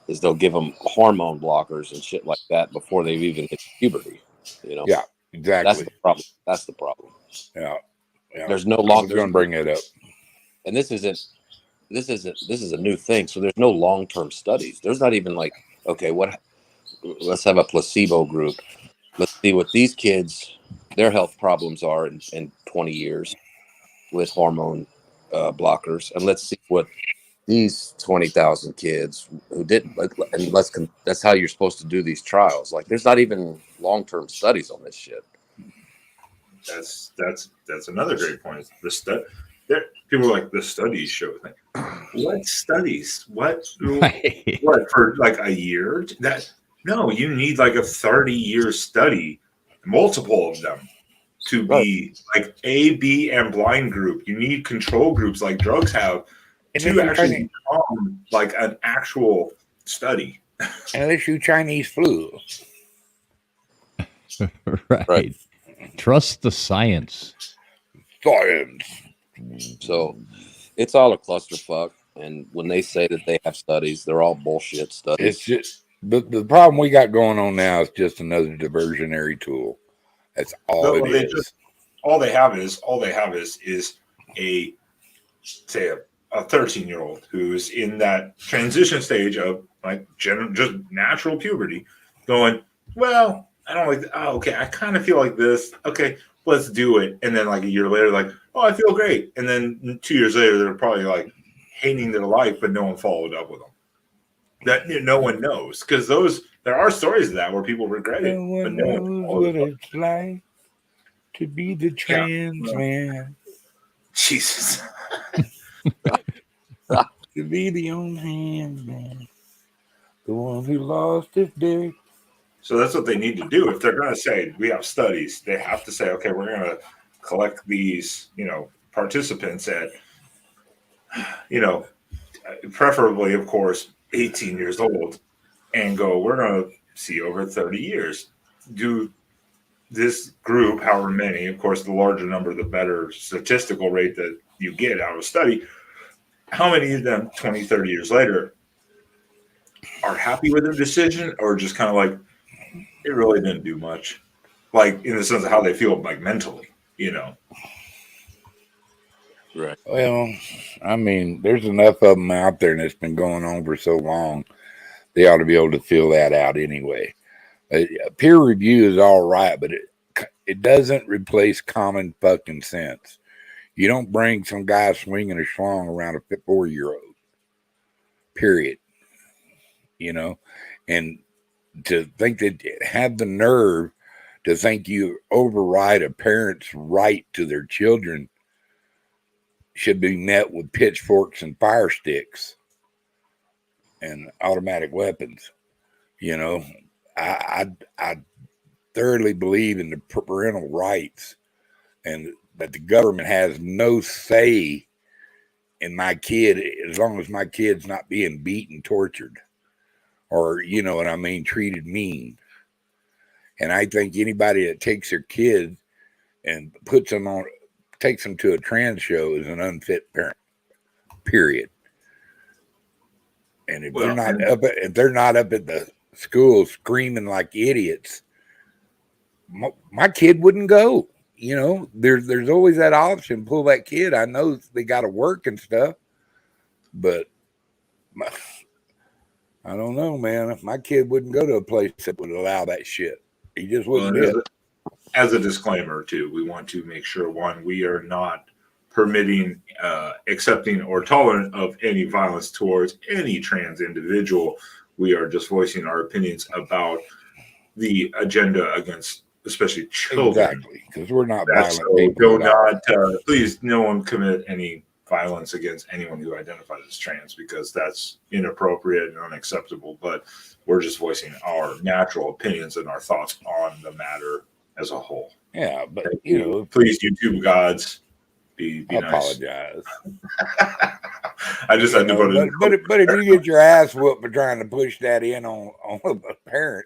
is they'll give them hormone blockers and shit like that before they've even hit puberty. Yeah, exactly. That's the problem. That's the problem. Yeah. There's no long. I was going to bring it up, and this is a new thing. So there's no long-term studies. There's not even like, okay, let's have a placebo group. Let's see what these kids, their health problems are in 20 years with hormone blockers, and let's see what these 20,000 kids who didn't. And that's how you're supposed to do these trials. Like, there's not even long-term studies on this shit. That's another great point. People are like, the studies show thing. What studies? What for like a year? No, you need like a 30-year study, multiple of them, to be like A, B, and blind group. You need control groups like drugs have to actually become like an actual study. And they shoot Chinese flu. Right. Trust the science. So it's all a clusterfuck. And when they say that they have studies, they're all bullshit studies. It's just the problem we got going on now is just another diversionary tool. That's all it is. All they have is a 13-year-old who's in that transition stage of like just natural puberty, going, well, I don't like. Oh, okay, I kind of feel like this. Okay, let's do it. And then like a year later, like, oh, I feel great. And then 2 years later, they're probably like hating their life, but no one followed up with them. That no one knows, because there are stories of that where people regret it, but no one knows what it's like to be the trans man. Jesus. To be the unhand man, the one who lost his dick. So that's what they need to do. If they're going to say we have studies, they have to say, okay, we're going to collect these, participants at, preferably, of course, 18 years old, and go, we're going to see over 30 years. Do this group, however many, of course, the larger number, the better statistical rate that you get out of a study. How many of them 20, 30 years later are happy with their decision, or just kind of like, it really didn't do much, like in the sense of how they feel, like mentally, Right. Well, I mean, there's enough of them out there, and it's been going on for so long. They ought to be able to fill that out anyway. Peer review is all right, but it doesn't replace common fucking sense. You don't bring some guy swinging a schlong around a 4-year-old. Period. And to think that have the nerve to think you override a parent's right to their children should be met with pitchforks and fire sticks and automatic weapons. I thoroughly believe in the parental rights, and that the government has no say in my kid as long as my kid's not being beaten, tortured, or treated mean. And I think anybody that takes their kid and takes them to a trans show is an unfit parent. Period. And if they're not up at the school screaming like idiots, my kid wouldn't go. There's always that option. Pull that kid. I know they got to work and stuff, but I don't know, man. My kid wouldn't go to a place that would allow that shit. He just wouldn't do it. As a disclaimer, too, we want to make sure, one, we are not permitting, accepting, or tolerant of any violence towards any trans individual. We are just voicing our opinions about the agenda against, especially children. Exactly, because we're not violent people. Do not, please, no one commit any violence against anyone who identifies as trans, because that's inappropriate and unacceptable. But we're just voicing our natural opinions and our thoughts on the matter as a whole. Yeah, but please, YouTube gods, be I nice. apologize. I just had to put it. But if you get your ass whooped for trying to push that in on a parent,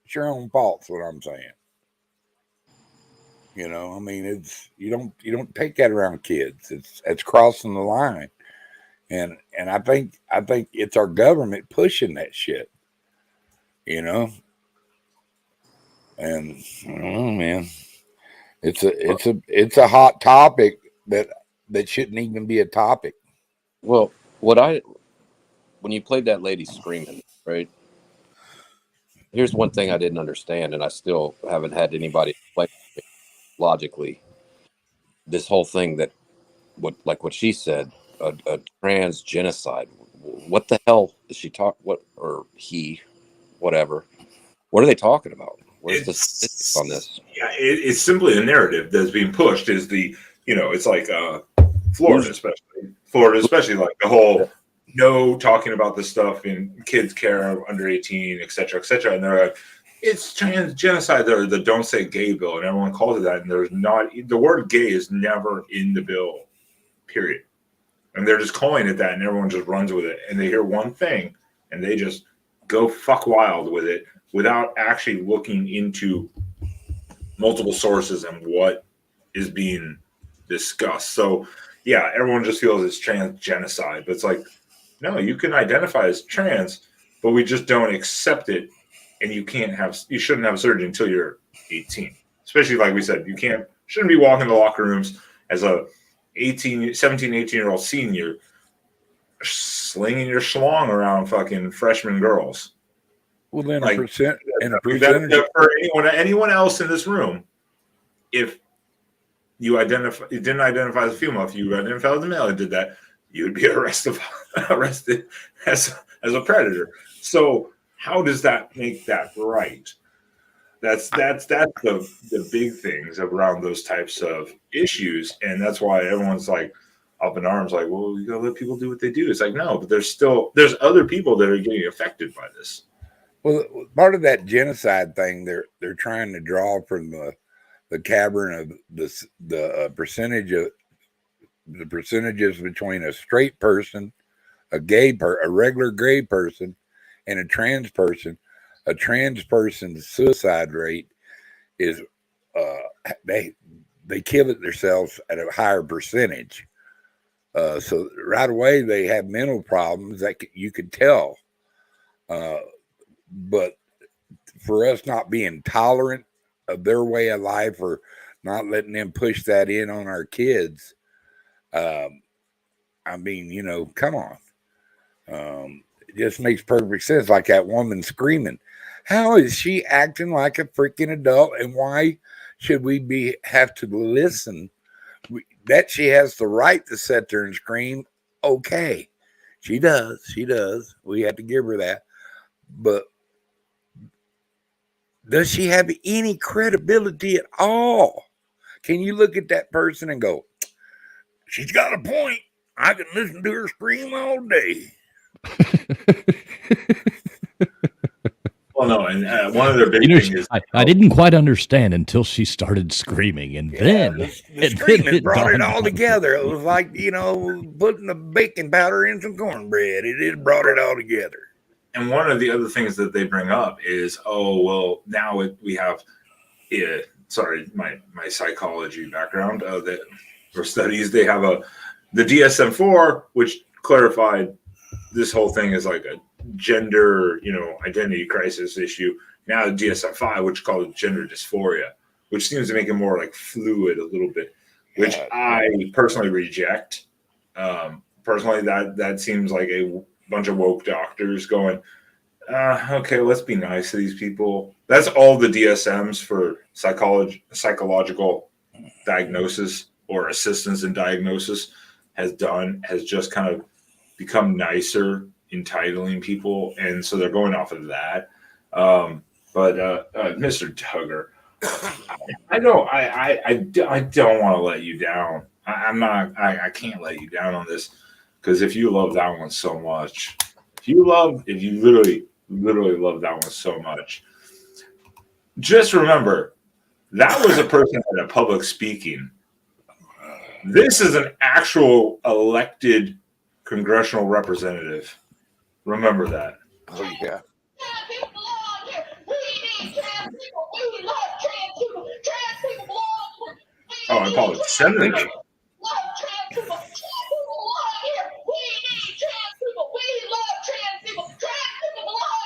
it's your own fault. What I'm saying. I mean, it's you don't take that around kids. It's crossing the line, and I think it's our government pushing that shit. And I don't know, man. It's a hot topic that shouldn't even be a topic. Well, when you played that lady screaming, right? Here's one thing I didn't understand, and I still haven't had anybody explain logically. This whole thing that, what she said, a trans genocide. What the hell is she or he, whatever? What are they talking about? Where's the statistics on this? Yeah, it's simply a narrative that's being pushed. Is it's like Florida, especially like the whole no talking about this stuff in kids' care under 18, et cetera, and they're like, it's trans genocide. They're the don't say gay bill, and everyone calls it that. And there's not, the word gay is never in the bill, period. And they're just calling it that, and everyone just runs with it. And they hear one thing, and they just go fuck wild with it without actually looking into multiple sources and what is being discussed. So, yeah, everyone just feels it's trans genocide. But it's like, no, you can identify as trans, but we just don't accept it. And you shouldn't have surgery until you're 18. Especially, like we said, shouldn't be walking to locker rooms as a 17, 18-year-old senior slinging your schlong around fucking freshman girls. Well, then like, a percentage for anyone else in this room, if you didn't identify as a female, if you identified as a male and did that, you would be arrested as a predator. So how does that make that right? That's the big things around those types of issues, and that's why everyone's like up in arms, like, well, you gotta let people do what they do. It's like, no, but there's other people that are getting affected by this. Well, part of that genocide thing, they're trying to draw from the cavern of the percentages between a straight person, a regular gay person, and a trans person. A trans person's suicide rate is they kill it themselves at a higher percentage. So right away they have mental problems that you could tell. But for us not being tolerant of their way of life or not letting them push that in on our kids, I mean, come on. It just makes perfect sense. Like that woman screaming. How is she acting like a freaking adult? And why should we have to listen? That she has the right to sit there and scream. Okay. She does. We have to give her that. But does she have any credibility at all? Can you look at that person and go, she's got a point. I can listen to her scream all day. Well, no, and one of their big things is I didn't quite understand until she started screaming, and then the screaming brought it all together. It was like putting a baking powder in some cornbread. It just brought it all together. And one of the other things that they bring up is, now we have, sorry, my psychology background that for studies, they have the DSM-4, which clarified this whole thing is like a gender, identity crisis issue. Now the DSM-5, which is called gender dysphoria, which seems to make it more like fluid a little bit, which I personally reject. Personally, that seems like a bunch of woke doctors going, okay, let's be nice to these people. That's all the DSMs for psychological diagnosis or assistance in diagnosis has just kind of become nicer, entitling people, and so they're going off of that. But Mr. Tugger, I don't want to let you down. I can't let you down on this, because if you love that one so much, if you literally love that one so much, just remember that was a person at a public speaking. This is an actual elected congressional representative. Remember that. Oh yeah. Oh, I call it senator.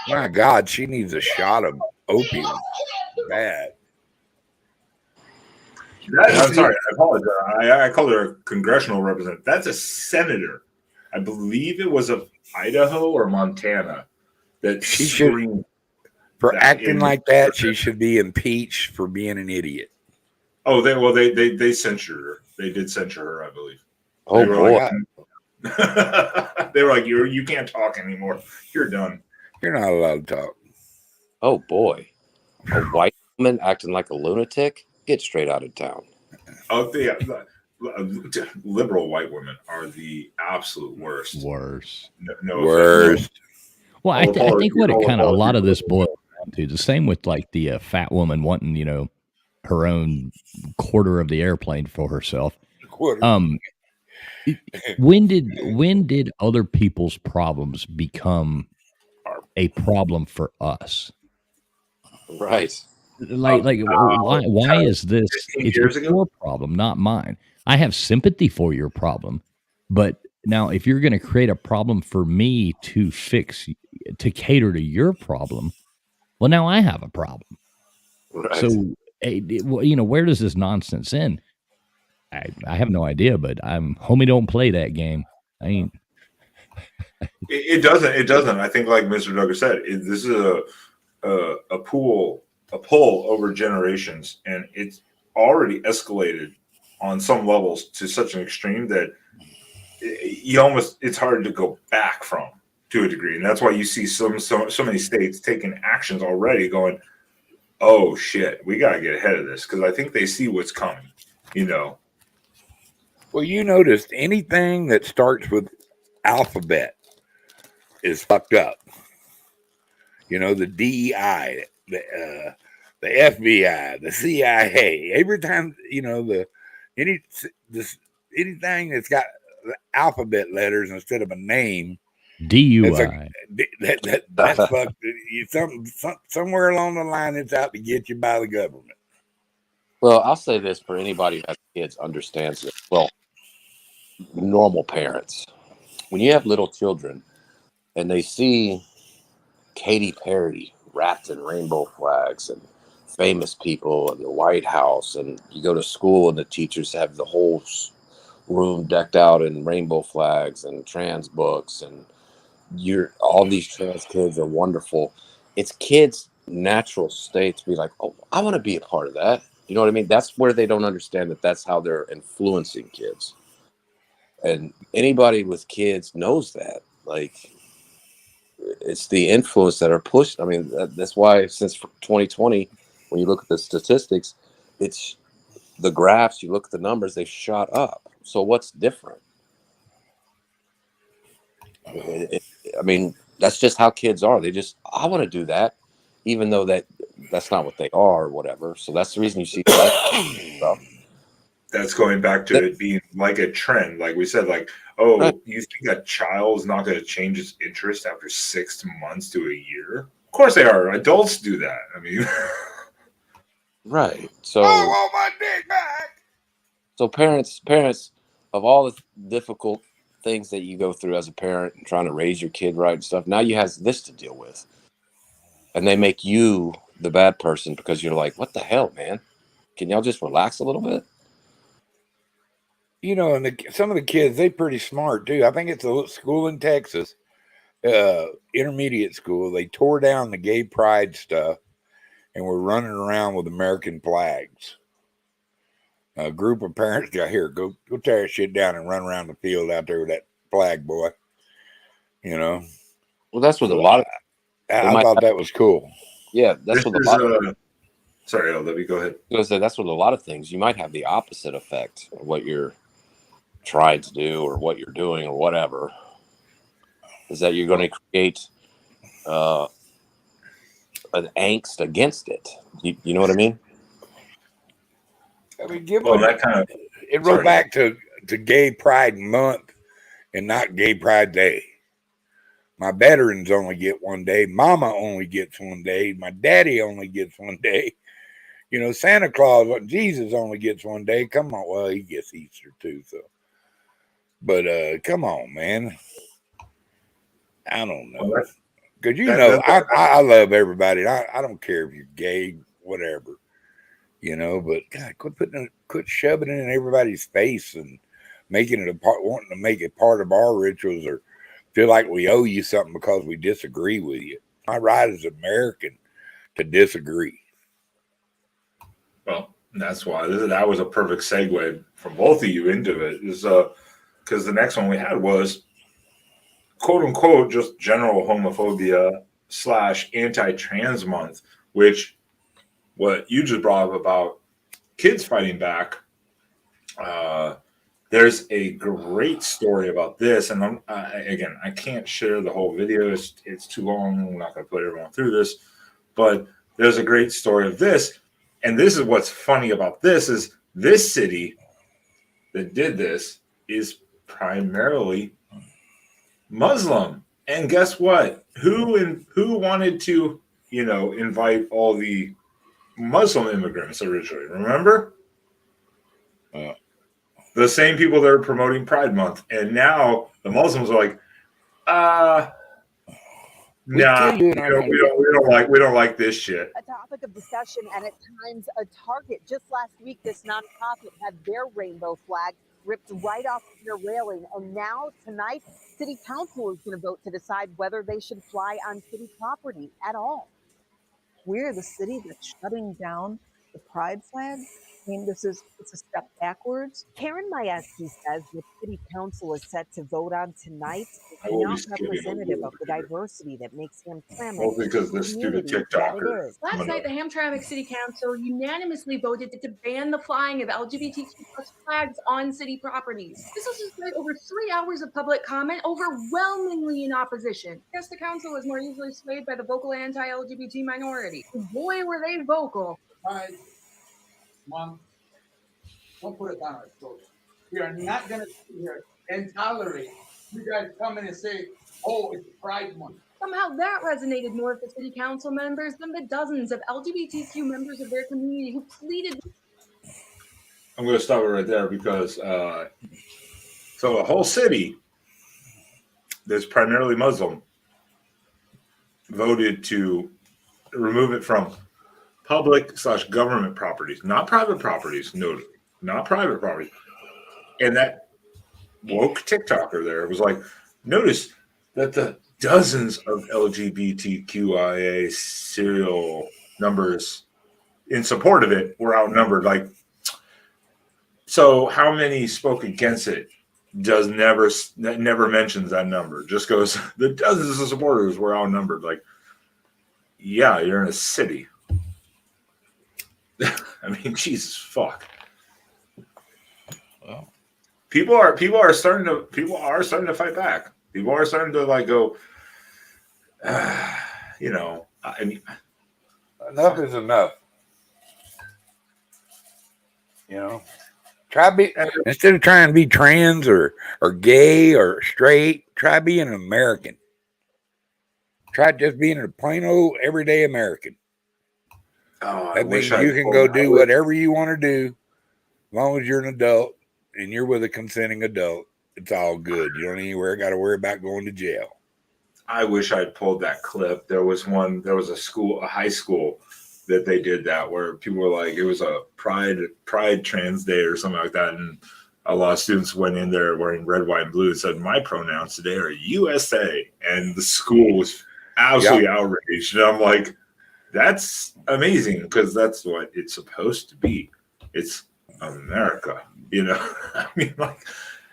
My God, she needs a shot of opium. Bad. I'm sorry, I apologize. I called her a congressional representative. That's a senator. I believe it was of Idaho or Montana that She screamed. For acting like that, she should be impeached for being an idiot. Oh, they censured her. They did censure her, I believe. Oh boy. They were like, you can't talk anymore. You're done. You're not allowed to talk. Oh boy. A white woman acting like a lunatic? Get straight out of town. Oh yeah. Liberal white women are the absolute worst. No worst. Well, I think what it kind of, a lot of this boils down to, the same with like the fat woman wanting, her own quarter of the airplane for herself. When did other people's problems become a problem for us? Right. Why is this? It's your problem, not mine. I have sympathy for your problem, but now if you're going to create a problem for me to fix, to cater to your problem, well, now I have a problem. Right. So, where does this nonsense end? I have no idea, but homie, don't play that game. I ain't. It doesn't. I think, like Mr. Duggar said, this is a pull over generations, and it's already escalated on some levels to such an extreme that it's hard to go back from, to a degree. And that's why you see so many states taking actions already, going, oh shit, we got to get ahead of this, because I think they see what's coming. Well, you noticed anything that starts with alphabet is fucked up. The DEI, the FBI, the CIA. Every time, anything that's got alphabet letters instead of a name, DUI. That's fucked. Somewhere along the line, it's out to get you by the government. Well, I'll say this for anybody who has kids understands this. Well, normal parents, when you have little children and they see Katy Perry wrapped in rainbow flags and famous people in the White House, and you go to school and the teachers have the whole room decked out in rainbow flags and trans books, and all these trans kids are wonderful. It's kids' natural state to be like, oh, I want to be a part of that. You know what I mean? That's where they don't understand that that's how they're influencing kids. And anybody with kids knows that. Like, it's the influence that are pushed. I mean, that's why since 2020, when you look at the statistics, it's the graphs, you look at the numbers, they've shot up. So what's different? I mean, that's just how kids are. I want to do that, even though that's not what they are or whatever. So that's the reason you see stuff. That's going back to it being like a trend. Like we said, right. You think a child is not going to change its interest after 6 months to a year? Of course they are. Adults do that. I mean, right. So I want my dick back. So parents, of all the difficult things that you go through as a parent and trying to raise your kid right and stuff, now you have this to deal with. And they make you the bad person because you're like, what the hell, man? Can y'all just relax a little bit? And some of the kids, they pretty smart too. I think it's a school in Texas, intermediate school. They tore down the gay pride stuff and were running around with American flags. A group of parents got here, go tear that shit down and run around the field out there with that flag, boy. Well, that's what a lot of. I thought that was cool. Yeah, that's what a lot of. Sorry, let me go ahead. I was gonna say that's what a lot of things. You might have the opposite effect of what you're trying to do or what you're doing or whatever, is that you're going to create an angst against it. You know what I mean? I mean, that kind of it rolled back to Gay Pride Month and not Gay Pride Day. My veterans only get one day. Mama only gets one day. My daddy only gets one day. You know, Santa Claus, Jesus only gets one day. Come on. Well, he gets Easter too. So, but come on, man. I don't know. Because, you know, I love everybody. I don't care if you're gay, whatever, you know, but God, quit shoving it in everybody's face and making it wanting to make it part of our rituals or feel like we owe you something because we disagree with you. My right as an American to disagree. Well, that's why that was a perfect segue from both of you into it. Is because the next one we had was quote unquote just general homophobia / anti-trans month, which what you just brought up about kids fighting back. There's a great story about this, and again, I can't share the whole video. It's too long. I'm not going to put everyone through this, but there's a great story of this, and this is what's funny about this is this city that did this is primarily Muslim, and guess what? Who wanted to invite all the Muslim immigrants originally? Remember? The same people that are promoting Pride Month, and now the Muslims are like, we don't like this shit. A topic of discussion and at times a target. Just last week, this nonprofit had their rainbow flag ripped right off their railing, and now tonight, City Council is going to vote to decide whether they should fly on city property at all. We're the city that's shutting down the Pride flag. I mean, it's a step backwards. Karen Majewski says the city council is set to vote on tonight is not representative of the diversity that makes Hamtramck because the stupid TikToker. Last night, the Hamtramck City Council unanimously voted to ban the flying of LGBTQ+ flags on city properties. This was despite over 3 hours of public comment, overwhelmingly in opposition. Yes, the council was more easily swayed by the vocal anti-LGBT minority. Boy, were they vocal. Mom, don't put it down our throats. We are not going to sit here and tolerate you guys coming and say, oh, it's Pride Month. Somehow that resonated more with the city council members than the dozens of LGBTQ members of their community who pleaded. I'm going to stop it right there because so a whole city that's primarily Muslim voted to remove it from public / government properties, not private properties. No, not private properties. And that woke TikToker there was like, notice that the dozens of LGBTQIA serial numbers in support of it were outnumbered. Like, so how many spoke against it? Never mentions that number. Just goes, the dozens of supporters were outnumbered. Like, yeah, you're in a city. I mean, Jesus fuck. Well, people are starting to fight back. People are starting to like go. I mean, enough is enough. You know, instead of trying to be trans or gay or straight, try being an American. Try just being a plain old everyday American. That means you can go do whatever you want to do, as long as you're an adult and you're with a consenting adult. It's all good. You don't got to worry about going to jail. I wish I'd pulled that clip. There was a high school that they did that where people were like, it was a Pride Trans Day or something like that, and a lot of students went in there wearing red, white, and blue and said, "My pronouns today are USA," and the school was absolutely outraged. And I'm like, that's amazing because that's what it's supposed to be. It's America, I mean, like,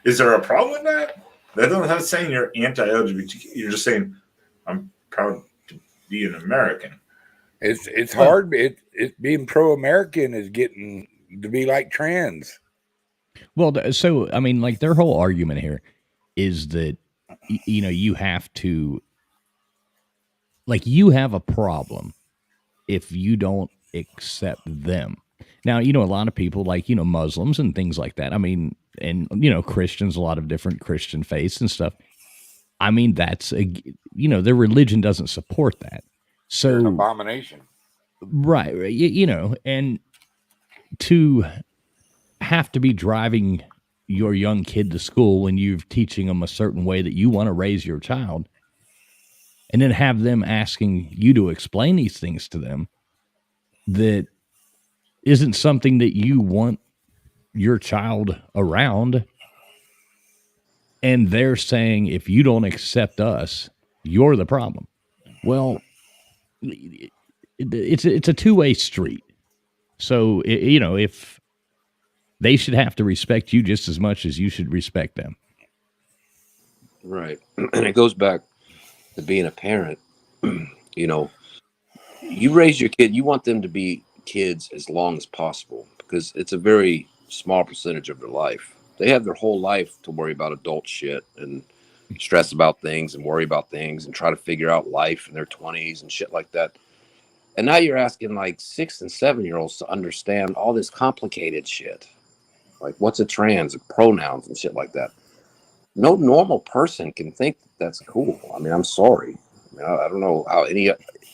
is there a problem with that? That doesn't have saying you're anti-LGBTQ. You're just saying I'm proud to be an American. It's hard. It's being pro-American is getting to be like trans. Well, so I mean, like their whole argument here is that you have to, like, you have a problem if you don't accept them. Now, a lot of people like, Muslims and things like that. I mean, and, Christians, a lot of different Christian faiths and stuff. I mean, their religion doesn't support that. They're an So, abomination. right. And to have to be driving your young kid to school when you're teaching them a certain way that you want to raise your child, and then have them asking you to explain these things to them that isn't something that you want your child around, and they're saying, if you don't accept us, you're the problem. Well, it's a two-way street. So if they should have to respect you just as much as you should respect them. Right. And it goes back to being a parent. You raise your kid, you want them to be kids as long as possible, because it's a very small percentage of their life. They have their whole life to worry about adult shit and stress about things and worry about things and try to figure out life in their 20s and shit like that. And now you're asking like 6 and 7-year-olds to understand all this complicated shit. Like what's a trans, pronouns and shit like that. No normal person can think that's cool. I mean, I'm sorry. I don't know how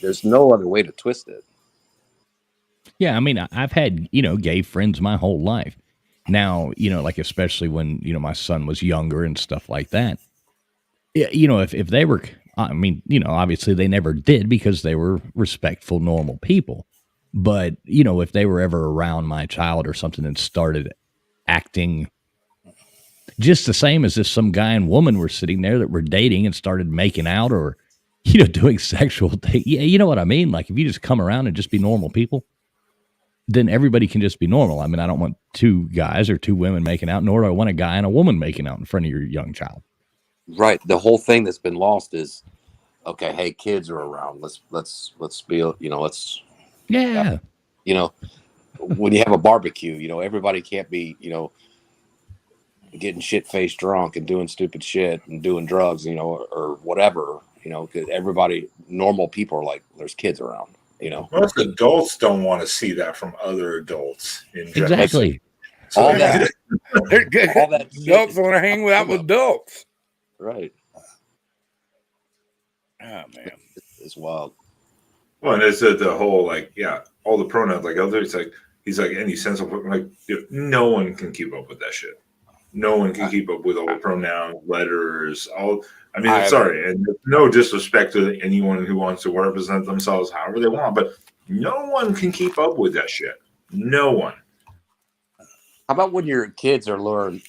there's no other way to twist it. Yeah, I mean, I've had, gay friends my whole life. Now, like especially when, my son was younger and stuff like that. Yeah, if they were, I mean, obviously they never did because they were respectful, normal people. But, if they were ever around my child or something and started acting just the same as if some guy and woman were sitting there that were dating and started making out or, doing sexual things. Yeah, you know what I mean? Like if you just come around and just be normal people, then everybody can just be normal. I mean, I don't want two guys or two women making out, nor do I want a guy and a woman making out in front of your young child. Right. The whole thing that's been lost is, okay, hey, kids are around. Let's be, let's, yeah. When you have a barbecue, everybody can't be, getting shit-faced drunk and doing stupid shit and doing drugs, or whatever, because everybody, normal people are like, there's kids around, Most adults don't want to see that from other adults in general. Exactly. So all that adults want to hang out with adults. Right. Oh man, it's wild. Well, and it's the whole like, yeah, all the pronouns like other. It's like he's like any sense of like, dude, no one can keep up with that shit. No one can keep up with all the pronouns, letters, all. I mean, sorry, and no disrespect to anyone who wants to represent themselves however they want, but no one can keep up with that shit. No one. How about when your kids are learning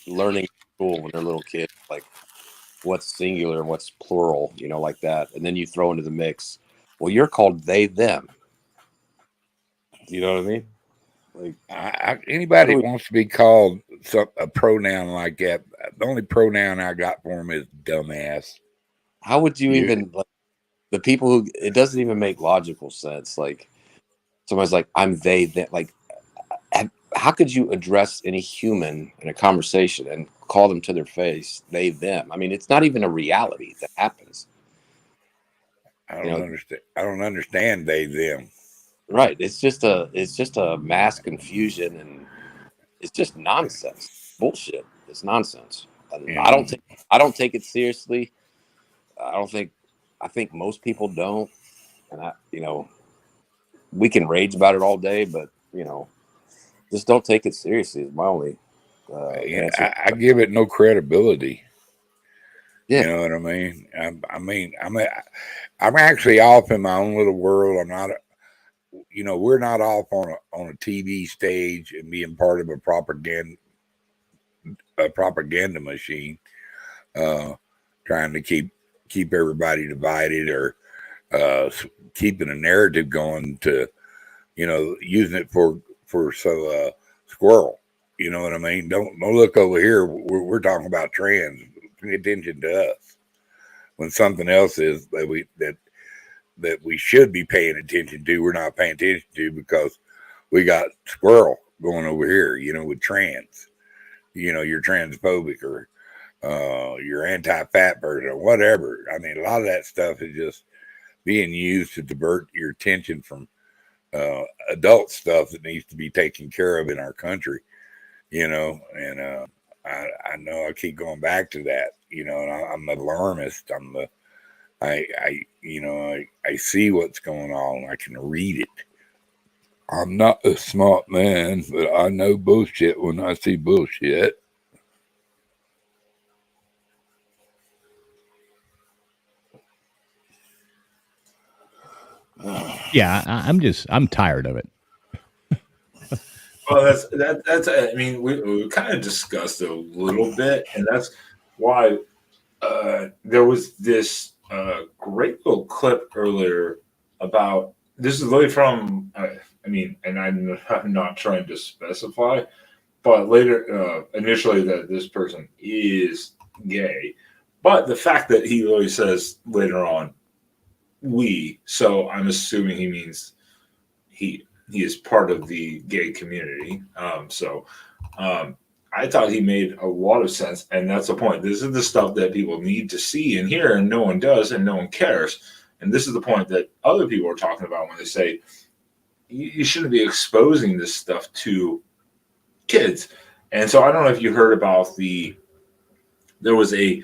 school when they're little kids, like what's singular and what's plural, like that, and then you throw into the mix, well, you're called they, them. You know what I mean? Like anybody wants to be called a pronoun like that, the only pronoun I got for them is dumbass. How would you even, like, the people who, it doesn't even make logical sense. Like somebody's like, I'm they, that, like, how could you address any human in a conversation and call them to their face, they, them? I mean, it's not even a reality that happens. I don't understand. I don't understand they, them. Right. It's just a mass confusion, and it's just nonsense. Bullshit. It's nonsense. Yeah. I don't take it seriously. I think most people don't. And we can rage about it all day, but just don't take it seriously is my only answer. I give it no credibility. Yeah. You know what I mean? I'm actually off in my own little world. I'm not, we're not off on a TV stage and being part of a propaganda machine, trying to keep everybody divided or keeping a narrative going to, using it for squirrel. You know what I mean? Don't look over here. We're talking about trans. Pay attention to us when something else is that we should be paying attention to. We're not paying attention to because we got squirrel going over here, with trans. you're transphobic or you're anti-fat person or whatever. I mean, a lot of that stuff is just being used to divert your attention from adult stuff that needs to be taken care of in our country, and I know I keep going back to that, and I'm an alarmist. I see what's going on. I can read it. I'm not a smart man, but I know bullshit when I see bullshit. Yeah, I'm tired of it. Well, that's. I mean, we kind of discussed it a little bit, and that's why there was this great little clip earlier about this is literally from. I mean, and I'm not trying to specify, but later, initially, that this person is gay, but the fact that he literally says later on, "we," so I'm assuming he means he is part of the gay community. I thought he made a lot of sense, and that's the point. This is the stuff that people need to see and hear, and no one does, and no one cares. And this is the point that other people are talking about when they say you shouldn't be exposing this stuff to kids. And so I don't know if you heard about there was a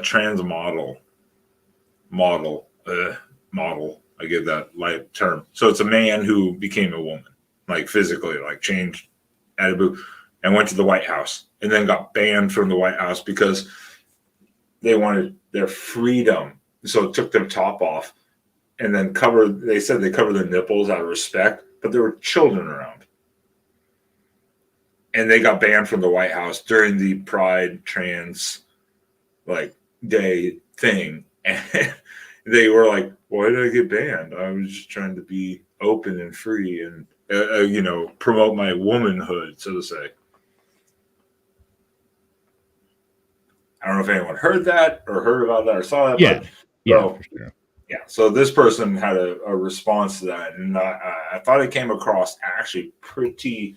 trans model. I give that light term. So it's a man who became a woman, like physically, like changed at a booth and went to the White House and then got banned from the White House because they wanted their freedom. So it took their top off and then they said they covered their nipples out of respect, but there were children around. And they got banned from the White House during the Pride trans day thing. And they were like, why did I get banned? I was just trying to be open and free and, promote my womanhood, so to say. I don't know if anyone heard that or heard about that or saw that. Yeah. For sure. Yeah. So this person had a response to that. And I thought it came across actually pretty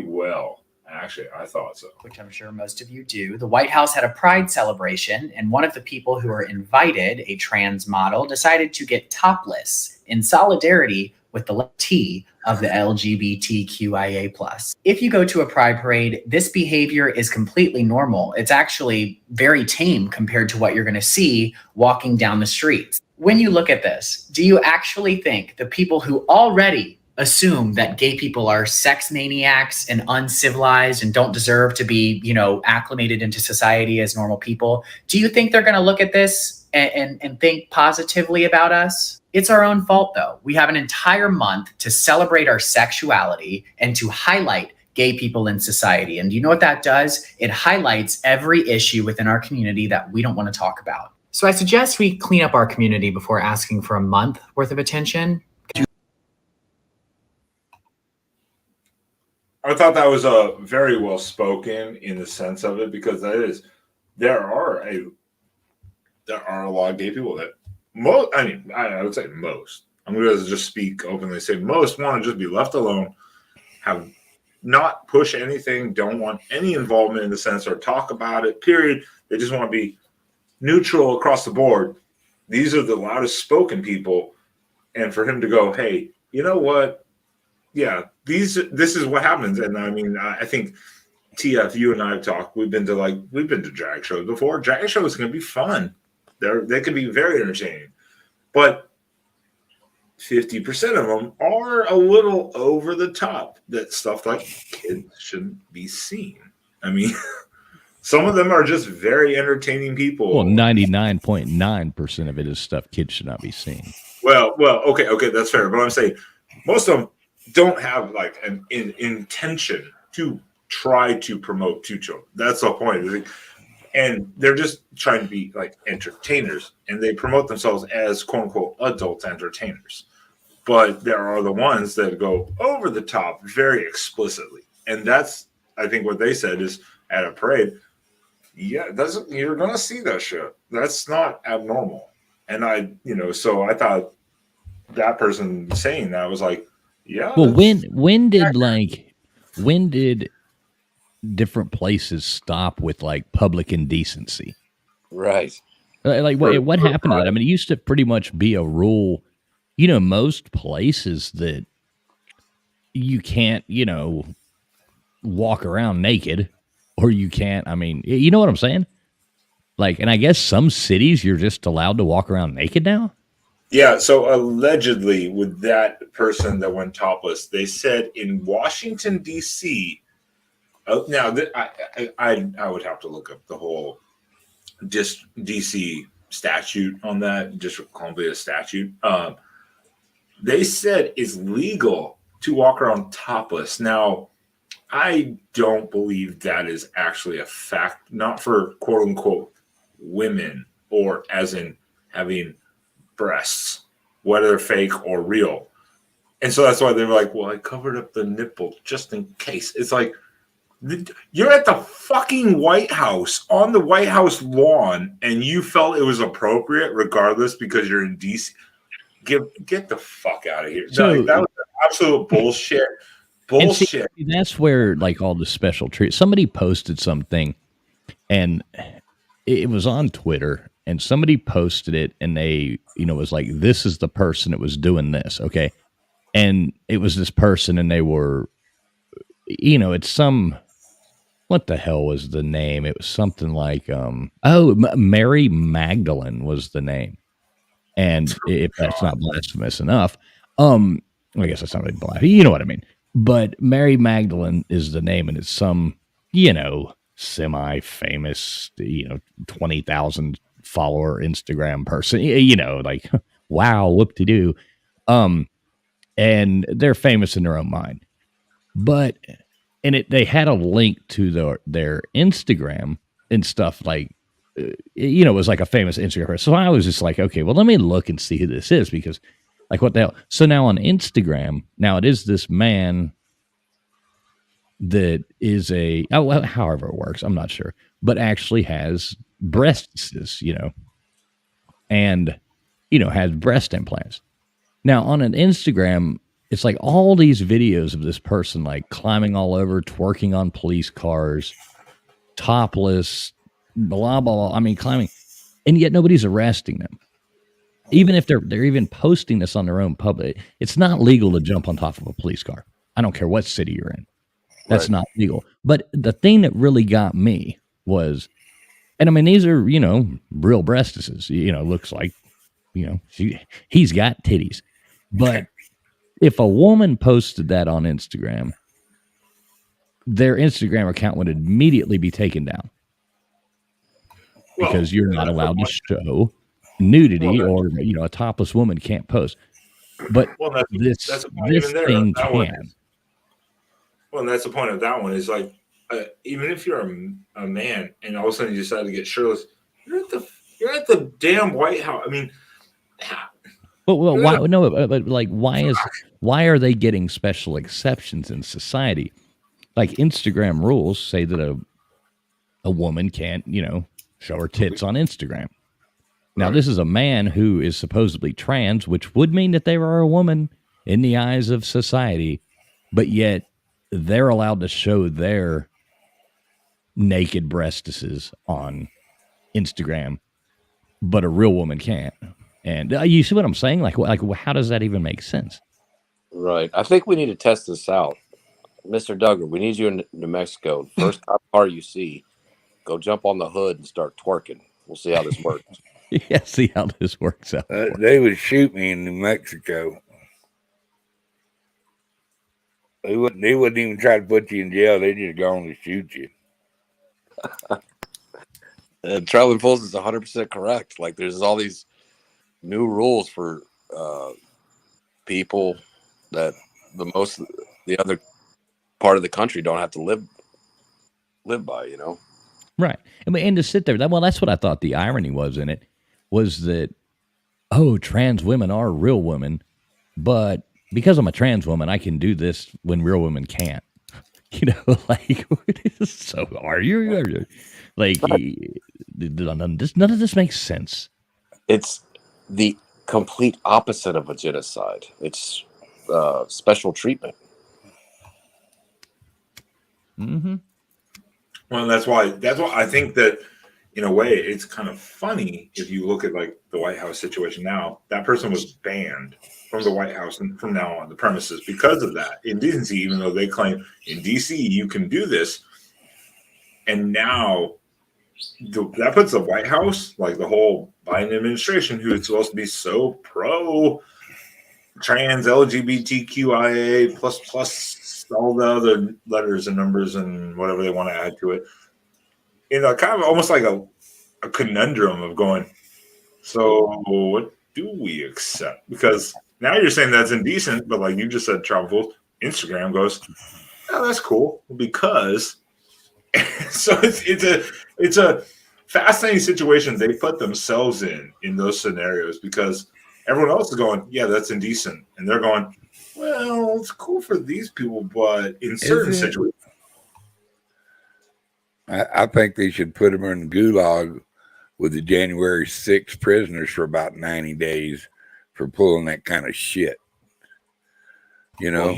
well. Actually, I thought so. Which I'm sure most of you do. The White House had a pride celebration, and one of the people who were invited, a trans model, decided to get topless in solidarity with the T of the LGBTQIA+. If you go to a pride parade, this behavior is completely normal. It's actually very tame compared to what you're going to see walking down the streets. When you look at this, do you actually think the people who already assume that gay people are sex maniacs and uncivilized and don't deserve to be, acclimated into society as normal people, do you think they're going to look at this and think positively about us? It's our own fault, though. We have an entire month to celebrate our sexuality and to highlight gay people in society. And do you know what that does? It highlights every issue within our community that we don't want to talk about. So I suggest we clean up our community before asking for a month worth of attention. I thought that was very well spoken in the sense of it, because there are a lot of gay people that I would say most. I'm going to just speak openly, say most want to just be left alone, have not push anything, don't want any involvement in the sense or talk about it, period. They just want to be neutral across the board. These are the loudest spoken people. And for him to go, hey, you know what? Yeah, this is what happens. And I mean, I think TF, you and I have talked. We've been to drag shows before. Drag shows can be fun. They can be very entertaining, but 50% of them are a little over the top. That stuff like kids shouldn't be seen. I mean, some of them are just very entertaining people. Well, 99.9% of it is stuff kids should not be seeing. Well, okay, that's fair. But I'm saying most of them don't have an intention to try to promote to children. That's the point. And they're just trying to be entertainers, and they promote themselves as quote unquote adult entertainers. But there are the ones that go over the top very explicitly. And that's, I think, what they said is at a parade. Yeah, you're going to see that shit. That's not abnormal. And so I thought that person saying that was like, yeah. Well, when did different places stop with like public indecency? Right. Like what happened to that? I mean, it used to pretty much be a rule. Most places that you can't, walk around naked, or you can't. I mean, you know what I'm saying? Like, and I guess some cities you're just allowed to walk around naked now. Yeah, so allegedly, with that person that went topless, they said in Washington D.C. Now, I would have to look up the whole D.C. statute on that, District of Columbia statute. They said it's legal to walk around topless. Now, I don't believe that is actually a fact, not for quote unquote women, or as in having breasts, whether fake or real. And so that's why they were like, well, I covered up the nipple just in case. It's like, you're at the fucking White House, on the White House lawn, and you felt it was appropriate regardless because you're in DC. Get the fuck out of here. So, that was absolute bullshit. Bullshit. See, that's where like all the special treat. Somebody posted something, and it was on Twitter, and somebody posted it, and they, was like, this is the person that was doing this. Okay. And it was this person, and they were, it's some, what the hell was the name? It was something like, Mary Magdalene was the name. And if that's not blasphemous enough, I guess that's not really blasphemous. You know what I mean? But Mary Magdalene is the name, and it's some, semi-famous, 20,000 follower Instagram person, like, wow, whoop-de-doo. And they're famous in their own mind. But, and they had a link to their Instagram and stuff, like, it was like a famous Instagram person. So I was just like, okay, well, let me look and see who this is, because like, what the hell? So now on Instagram, now it is this man that is however it works, I'm not sure, but actually has breasts, and, has breast implants. Now on an Instagram, it's like all these videos of this person, like climbing all over, twerking on police cars, topless, blah, blah, blah. I mean, climbing, and yet nobody's arresting them. Even if they're even posting this on their own public, it's not legal to jump on top of a police car. I don't care what city you're in. That's not legal. But the thing that really got me was, and I mean, these are, real breastises, looks like, he's got titties. But if a woman posted that on Instagram, their Instagram account would immediately be taken down. Because you're not allowed to show nudity, or a topless woman can't post. But this thing can. Well, and that's the point of that one, is like, even if you're a man and all of a sudden you decide to get shirtless, you're at the damn White House. I mean, well, why? No, but like, why are they getting special exceptions in society? Like, Instagram rules say that a woman can't, show her tits on Instagram. Now, this is a man who is supposedly trans, which would mean that they are a woman in the eyes of society, but yet they're allowed to show their naked breastises on Instagram, but a real woman can't. And you see what I'm saying? Like, how does that even make sense? Right. I think we need to test this out. Mr. Duggar, we need you in New Mexico. First car you see, go jump on the hood and start twerking. We'll see how this works. Yeah, see how this works out. They would shoot me in New Mexico. They wouldn't even try to put you in jail. They just go on to shoot you. Traveling Fools is 100% correct. Like, there's all these new rules for people that the other part of the country don't have to live by, Right. I mean, and to sit there, that's what I thought the irony was in it, was that, trans women are real women, but because I'm a trans woman, I can do this when real women can't. Like, so are you? Like, none of this makes sense. It's the complete opposite of a genocide. It's special treatment. Mm-hmm. Well, that's why I think that in a way it's kind of funny if you look at like the White House situation now. That person was banned from the White House and from now on the premises because of that indecency, even though they claim in DC you can do this. And now that puts the White House, like the whole Biden administration, who is supposed to be so pro trans, LGBTQIA plus all the other letters and numbers and whatever they want to add to it, kind of almost like a conundrum of going, so what do we accept? Because now you're saying that's indecent, but like you just said, Travel Instagram goes, oh, that's cool because so it's a fascinating situation they put themselves in those scenarios, because everyone else is going, yeah, that's indecent, and they're going, well, it's cool for these people, but in certain situations, I think they should put them in gulag with the January 6th prisoners for about 90 days for pulling that kind of shit. You know,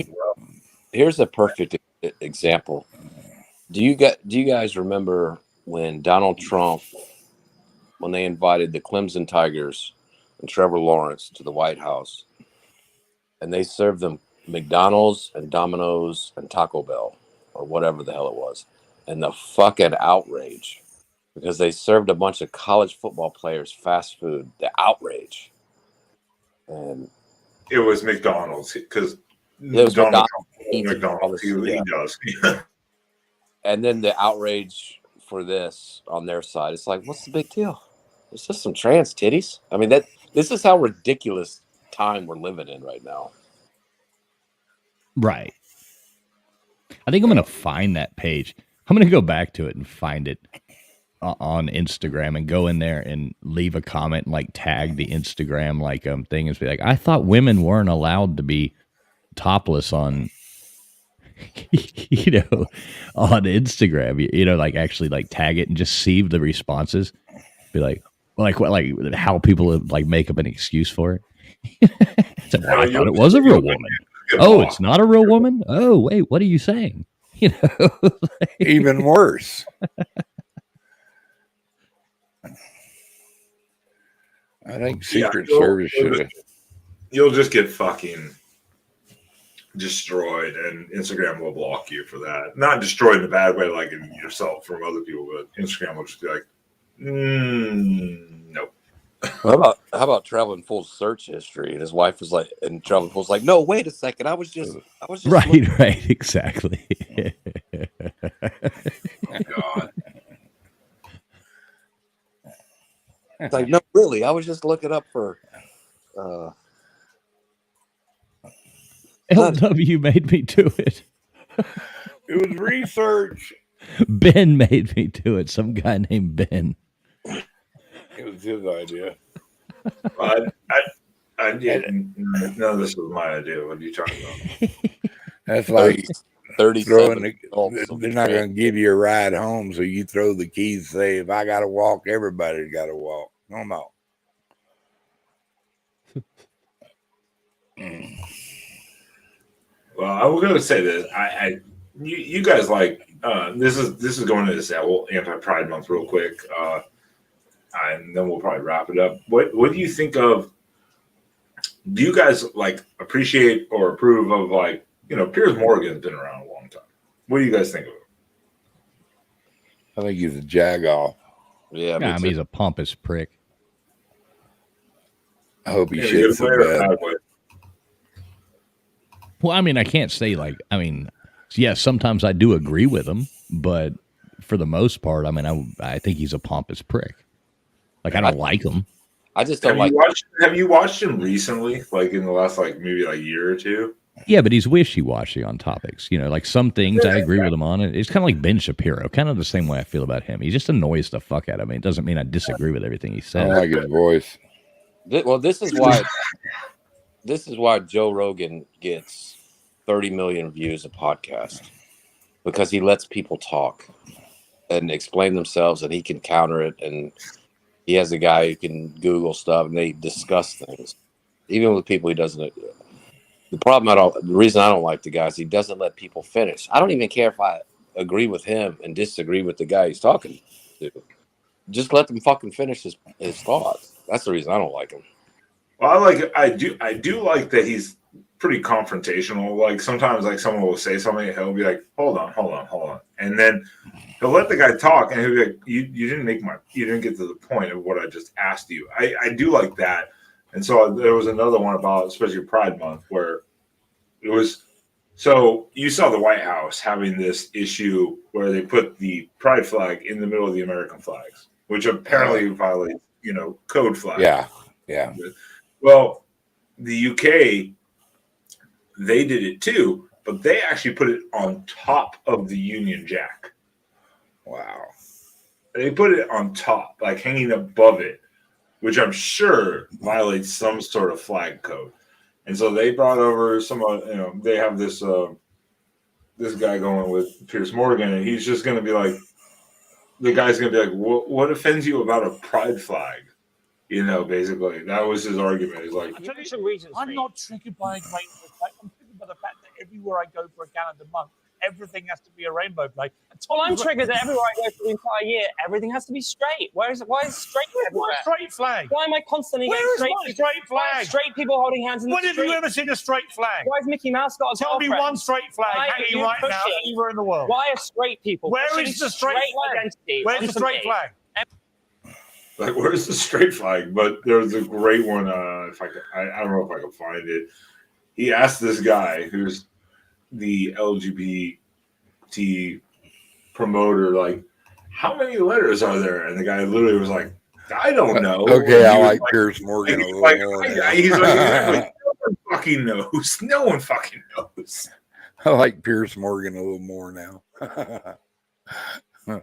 here's a perfect example. Do you guys remember when Donald Trump, when they invited the Clemson Tigers and Trevor Lawrence to the White House, and they served them McDonald's and Domino's and Taco Bell or whatever the hell it was, and the fucking outrage because they served a bunch of college football players fast food, the outrage. And it was McDonald's because it was McDonald's. He does. And then the outrage for this on their side, it's like, what's the big deal? It's just some trans titties. I mean, this is how ridiculous time we're living in right now. Right. I think I'm going to find that page. I'm going to go back to it and find it on Instagram and go in there and leave a comment and like tag the Instagram thing and be like, I thought women weren't allowed to be topless on on Instagram, like actually like tag it and just see the responses. Be like how people like make up an excuse for it. So, well, I thought it was a real woman. Oh, it's not a real woman? Oh, wait, what are you saying? Even worse. I think Secret Service should have. You'll just get fucking destroyed, and Instagram will block you for that. Not destroyed in a bad way, like in yourself from other people, but Instagram will just be like, nope. How about Traveling Full's search history? And his wife was like, and Traveling Full's like, no, wait a second, I was just right, exactly. God. It's like, no, really, I was just looking up for. LW made me do it. It was research. Ben made me do it. Some guy named Ben. It was his idea. I didn't. No, this was my idea. What are you talking about? That's like 37. They're not going to give you a ride home, so you throw the keys. Say, if I got to walk, everybody's got to walk. Come on. Well, I was going to say this. You guys like this is going into this anti-Pride month real quick, and then we'll probably wrap it up. What do you think of? Do you guys like appreciate or approve of Piers Morgan's been around a long time? What do you guys think of him? I think he's a jagoff. Yeah, I mean, he's a pompous prick. I hope he shits the bed. Well, I mean, I can't say yes, sometimes I do agree with him, but for the most part, I mean, I think he's a pompous prick. Like, I don't like him. I just don't like. Have you watched him recently? Like in the last maybe a year or two? Yeah, but he's wishy-washy on topics. Like some things I agree with him on. It's kind of like Ben Shapiro, kind of the same way I feel about him. He just annoys the fuck out of me. It doesn't mean I disagree with everything he says. I like his voice. Well, this is why Joe Rogan gets 30 million views a podcast, because he lets people talk and explain themselves, and he can counter it, and he has a guy who can Google stuff, and they discuss things, even with people he doesn't. The reason I don't like the guy is he doesn't let people finish. I don't even care if agree with him and disagree with the guy he's talking to. Just let them fucking finish his thoughts. That's the reason I don't like him. Well, I do like that he's pretty confrontational. Like sometimes, like someone will say something, and he'll be like, "Hold on," and then he'll let the guy talk, and he'll be like, "You didn't get to the point of what I just asked you." I do like that, and so there was another one about especially Pride Month where it was. So you saw the White House having this issue where they put the pride flag in the middle of the American flags, which apparently violates, code flag. Yeah. Well, the UK, they did it too, but they actually put it on top of the Union Jack. Wow. They put it on top, like hanging above it, which I'm sure violates some sort of flag code. And so they brought over they have this guy going with Piers Morgan, and he's just going to be like, the guy's going to be like, what offends you about a pride flag? Basically, that was his argument. He's like, I'll tell you some reasons. I'm not triggered by a rainbow flag. I'm triggered by the fact that everywhere I go for a calendar month, everything has to be a rainbow flag. Well, I'm triggered that everywhere I go for the entire year, everything has to be straight. Why is straight everywhere? Why straight flag? Why am I constantly Where getting is my straight flag? Why are straight people holding hands in the When street? have you ever seen a straight flag? Why is Mickey Mouse got a Tell me girlfriend? one straight flag Why are hanging you right now pushing- anywhere in the world. Why are straight people Where pushing is the straight flag? identity Where's the onto straight me? flag? like, where's the straight flag? But there was a great one. If I don't know if I can find it. He asked this guy who's the LGBT promoter, like, how many letters are there? And the guy literally was like, I don't know. Okay, I like Piers Morgan a little more. He's like, no one fucking knows. No one fucking knows. I like Piers Morgan a little more now. And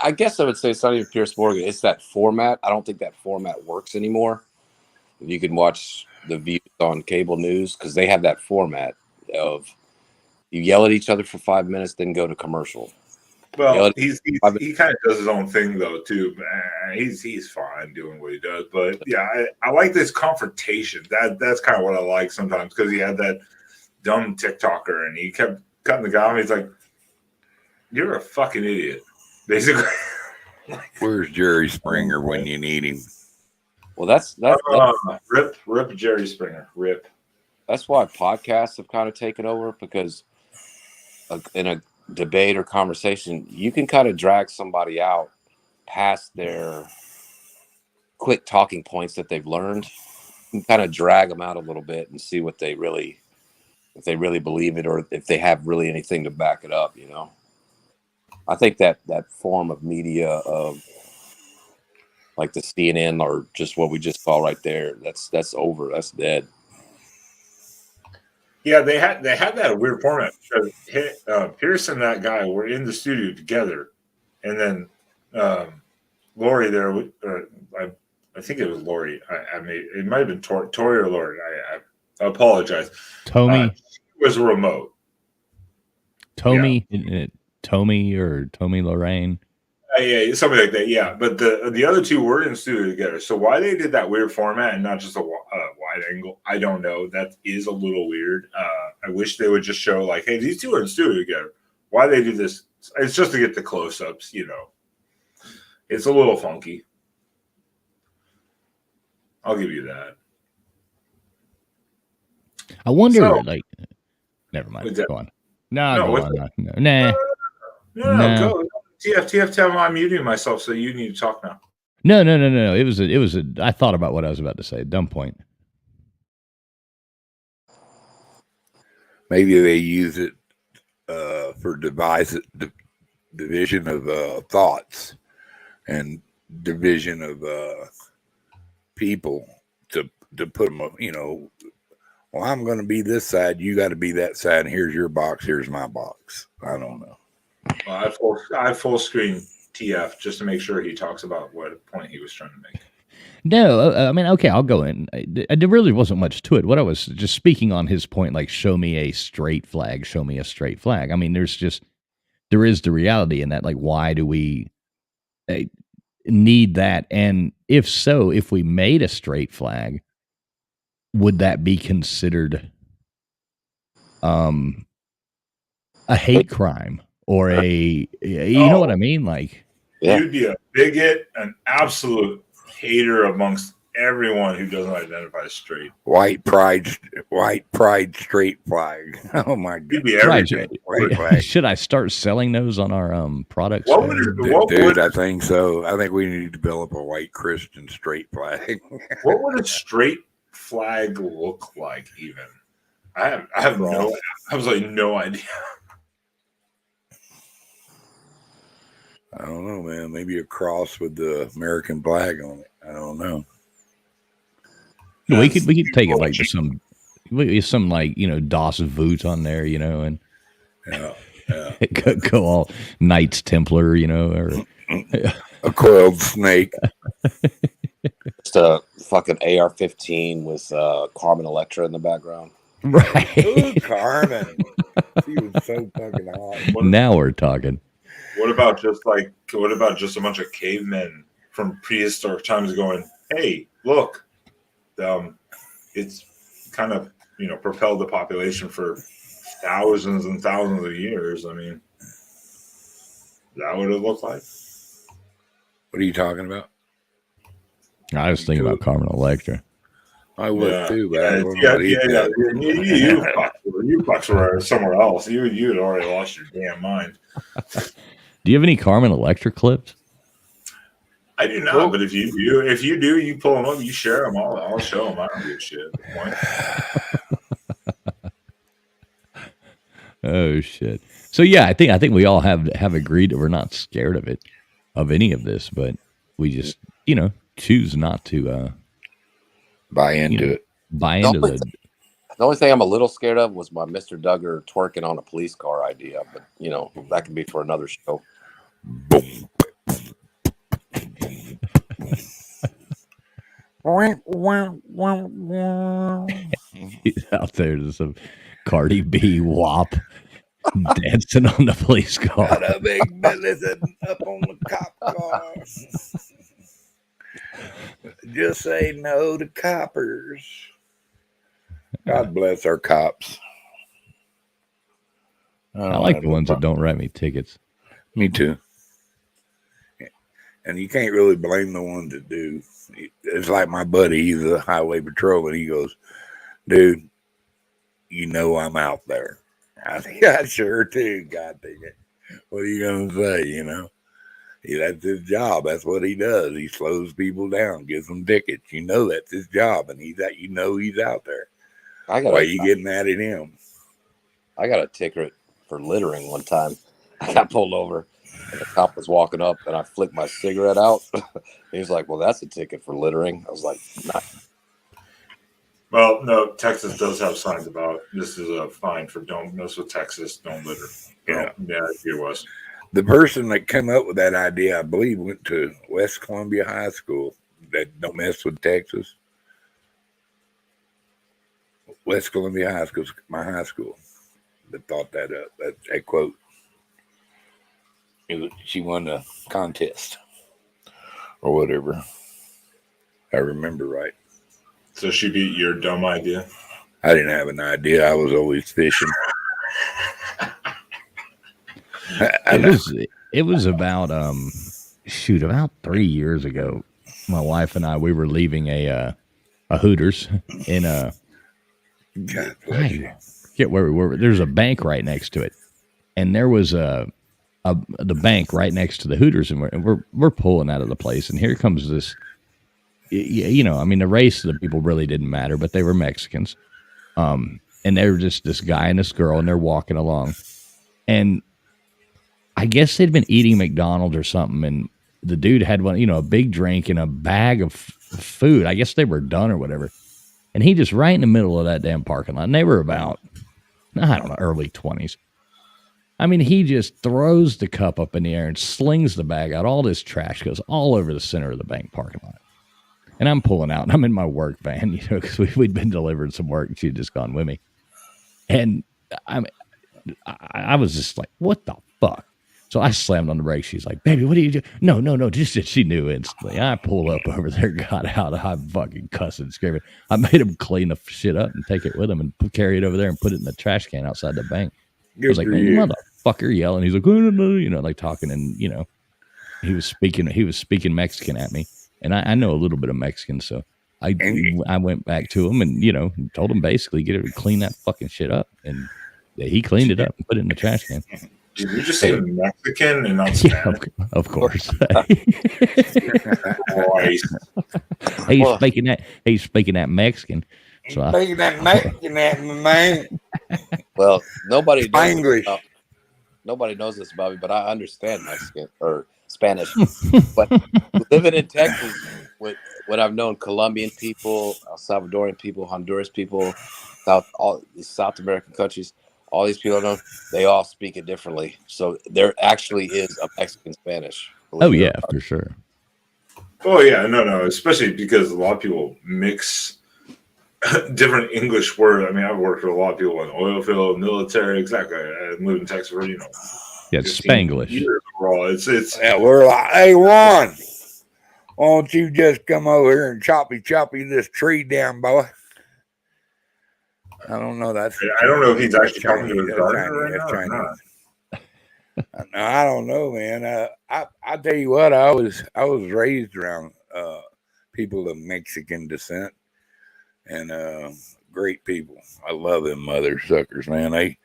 I guess I would say it's not even Piers Morgan. It's that format. I don't think that format works anymore. You can watch the views on cable news because they have that format of you yell at each other for 5 minutes, then go to commercial. Well, he kind of does his own thing though too. He's fine doing what he does, but yeah, I like this confrontation. That's kind of what I like sometimes because he had that dumb TikToker and he kept cutting the guy off. He's like, "You're a fucking idiot," basically. Where's Jerry Springer when you need him? Well, that's rip Jerry Springer. Rip. That's why podcasts have kind of taken over because in a debate or conversation, you can kind of drag somebody out past their quick talking points that they've learned. You can kind of drag them out a little bit and see what if they really believe it or if they have really anything to back it up. I think that form of media of like the CNN or just what we just saw right there, that's over. That's dead. Yeah, they had that weird format because Pierce and that guy were in the studio together, and then Lori there. I think it was Lori. It might have been Tori or Lori. I apologize. Tommy was remote. Tommy or Tommy Lorraine. Yeah, something like that. Yeah, but the other two were in the studio together. So why they did that weird format and not just a wide angle, I don't know. That is a little weird. I wish they would just show like, hey, these two are in the studio together. Why they do this? It's just to get the close-ups. It's a little funky. I'll give you that. I wonder, never mind. Go on. Go on. No. Go. TF, tell me I'm muting myself, so you need to talk now. No. It was a. I thought about what I was about to say. Dumb point. Maybe they use it for division of thoughts and division of people to put them. Well, I'm going to be this side. You got to be that side. And here's your box. Here's my box. I don't know. Well, I full screen TF just to make sure he talks about what point he was trying to make. No, I mean, okay, I'll go in. There really wasn't much to it. What I was just speaking on his point, like, show me a straight flag, show me a straight flag. I mean, there is the reality in that, like, why do we need that? And if so, if we made a straight flag, would that be considered a hate crime? or you know what I mean? Like, you'd be a bigot, an absolute hater amongst everyone who doesn't identify as straight. White pride straight flag. Oh my god! You'd be right, everything. should I start selling those on our products? What would Dude, I think so. I think we need to develop a white Christian straight flag. What would a straight flag look like? Even I have no idea. I don't know, man. Maybe a cross with the American flag on it. I don't know. We could take it like to some like, you know, DOS Voot on there, you know, and go all Knights Templar, you know, or a coiled snake. Just a fucking AR-15 with Carmen Electra in the background. Right. Ooh, Carmen. She was so fucking hot. Now we're talking. What about just a bunch of cavemen from prehistoric times going, "Hey, look, it's kind of, you know, propelled the population for thousands and thousands of years." I mean, that would have looked like. What are you talking about? I was thinking about Carmen Electra. I would too, but I don't yeah. know You fucks were somewhere else. You had already lost your damn mind. Do you have any Carmen Electra clips? I do not, but if you do, you pull them up, you share them. I'll show them. I don't give a shit. Oh shit! So yeah, I think we all have agreed that we're not scared of any of this, but we just, you know, choose not to buy into it. The only thing I'm a little scared of was my Mr. Duggar twerking on a police car idea, but you know, that could be for another show. Boom. He's out there to some Cardi B WAP dancing on the police car. Got a big belly sitting up on the cop car. Just say no to coppers. God bless our cops. I like the ones that don't write me tickets. Me too. And you can't really blame the ones that do. It's like my buddy, he's a highway patrolman. He goes, "Dude, you know I'm out there." I think, "Yeah, sure too. God dang it. What are you going to say, you know?" That's his job. That's what he does. He slows people down, gives them tickets. You know that's his job, and he's out there. Why are you getting mad at him? I got a ticket for littering one time. I got pulled over, and the cop was walking up, and I flicked my cigarette out. He was like, "Well, that's a ticket for littering." I was like, "Nah." Well, no, Texas does have signs about this is a fine for don't mess with Texas, don't litter. Yeah, it was. The person that came up with that idea, I believe, went to West Columbia High School. That don't mess with Texas. West Columbia High School, my high school, that thought that up. That quote. She won a contest or whatever. I remember right. So she beat your dumb idea? I didn't have an idea. I was always fishing. It was about about 3 years ago. My wife and we were leaving a Hooters in I forget where we were. There's a bank right next to it, and there was the bank right next to the Hooters, and we're pulling out of the place, and here comes this. You know, I mean, the race of the people really didn't matter, but they were Mexicans, and they were just this guy and this girl, and they're walking along, and I guess they'd been eating McDonald's or something, and the dude had one, you know, a big drink and a bag of food. I guess they were done or whatever. And he just right in the middle of that damn parking lot. And they were about, I don't know, early 20s. I mean, he just throws the cup up in the air and slings the bag out. All this trash goes all over the center of the bank parking lot. And I'm pulling out, and I'm in my work van, you know, because we'd been delivering some work, and she had just gone with me. And I was just like, what the fuck? So I slammed on the brakes. She's like, "Baby, what do you do?" No. Just she knew instantly. I pulled up over there, got out. I fucking cussing, screaming. I made him clean the shit up and take it with him and carry it over there and put it in the trash can outside the bank. I was like, "Man, fucker, yelling. He's like, oh, no, like talking, and he was speaking Mexican at me, and I know a little bit of Mexican, so I went back to him and told him basically get it to clean that fucking shit up, and he cleaned it up and put it in the trash can. Did you just say Mexican and not Yeah, Spanish? of course. He's speaking that Mexican. So Speaking that Mexican at me, man. Well, nobody knows English. Nobody knows this about me, but I understand Mexican or Spanish. But living in Texas, when I've known Colombian people, El Salvadorian people, Honduras people, all these South American countries, all these people I know, they all speak it differently. So there actually is a Mexican Spanish. Oh yeah, for sure. Oh yeah, no, especially because a lot of people mix different English words. I mean, I've worked with a lot of people in oil field, military. Exactly. I lived in Texas for yeah, Spanglish. It's yeah, we're like, hey, Juan, why don't you just come over here and choppy this tree down, boy? I don't know. I don't know if he's actually talking to his gardener right now. Chinese. No, I don't know, man. I tell you what, I was raised around people of Mexican descent, and great people. I love them mother suckers, man. They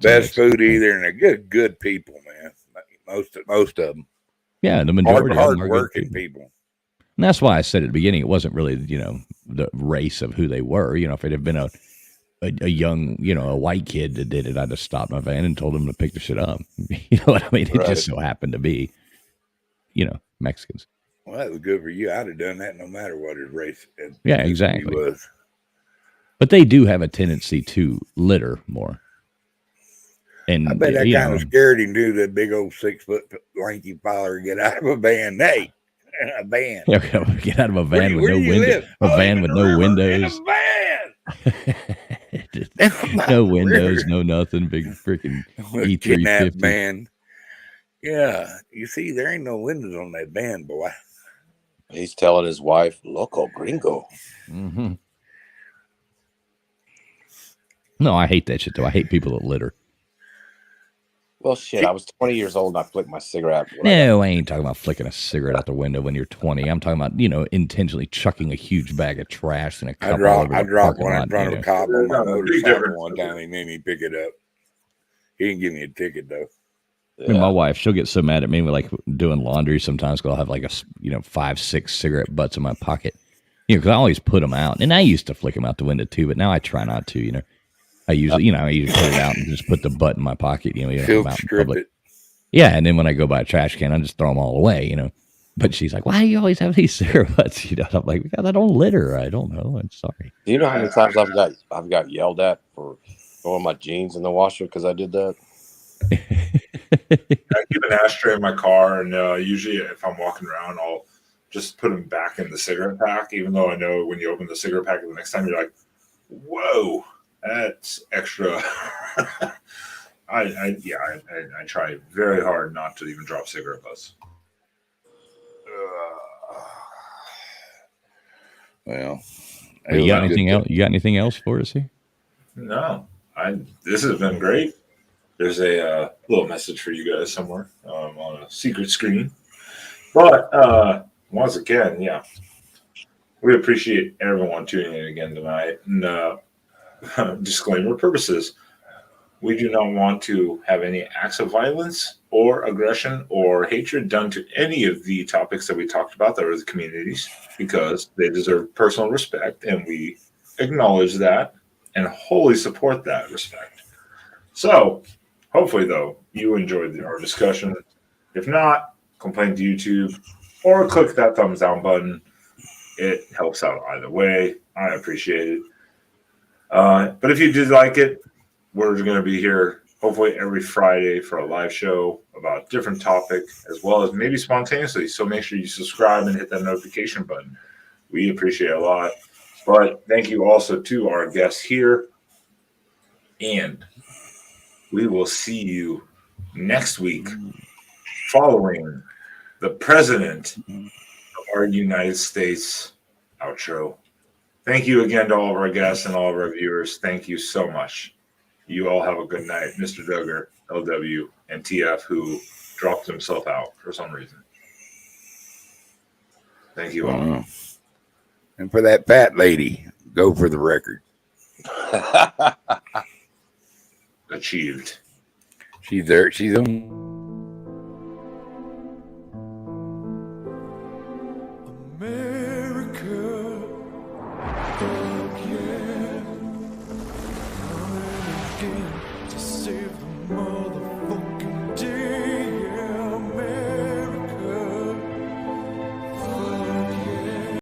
best food either, and they're good people, man. Most of them. Yeah, the majority hard working people. And that's why I said at the beginning it wasn't really the race of who they were. If it had been a young a white kid that did it, I'd have stopped my van and told him to pick the shit up. You know what I mean? It just so happened to be Mexicans. Well, that was good for you. I'd have done that no matter what his race. Yeah, exactly. Was. But they do have a tendency to litter more. And I bet that kind of scared him, dude. That big old 6 foot lanky feller get out of a van. Hey, a van. Get out of a van with no windows. A van with no windows. No windows, no nothing. Big freaking E350 van. Yeah, you see, there ain't no windows on that van, boy. He's telling his wife, "Loco gringo." Mm-hmm. No, I hate that shit though. I hate people that litter. Well, shit, I was 20 years old and I flicked my cigarette. No, I ain't talking about flicking a cigarette out the window when you're 20. I'm talking about, intentionally chucking a huge bag of trash in a cup. I dropped one in front of a cop on my motorcycle one time. He made me pick it up. He didn't give me a ticket, though. Yeah. I mean, my wife, she'll get so mad at me with like doing laundry sometimes because I'll have like 5-6 cigarette butts in my pocket. Because I always put them out. And I used to flick them out the window too, but now I try not to, I usually, put it out and just put the butt in my pocket, out in public. Yeah, and then when I go by a trash can, I just throw them all away, But she's like, "Why do you always have these cigarette butts?" I'm like, "Because I don't litter. I don't know. I'm sorry." Do you know how many times I've got yelled at for throwing my jeans in the washer because I did that? I keep an ashtray in my car, and usually if I'm walking around, I'll just put them back in the cigarette pack, even though I know when you open the cigarette pack the next time, you're like, "Whoa. That's extra." I try very hard not to even drop cigarette butts. Well, you got anything else? You got anything else for us here? No, this has been great. There's a little message for you guys somewhere on a secret screen. But once again, yeah, we appreciate everyone tuning in again tonight. And disclaimer purposes, we do not want to have any acts of violence or aggression or hatred done to any of the topics that we talked about that are the communities, because they deserve personal respect, and we acknowledge that and wholly support that respect. So hopefully, though, you enjoyed our discussion. If not, complain to YouTube or click that thumbs down button. It helps out either way. I appreciate it. But if you did like it, we're going to be here hopefully every Friday for a live show about a different topic, as well as maybe spontaneously. So make sure you subscribe and hit that notification button. We appreciate it a lot. But thank you also to our guests here. And we will see you next week following the President of our United States outro. Thank you again to all of our guests and all of our viewers. Thank you so much. You all have a good night. Mr. Duggar, LW, and TF, who dropped himself out for some reason. Thank you all. And for that fat lady, go for the record. Achieved. She's there. She's on. America, again, coming again to save the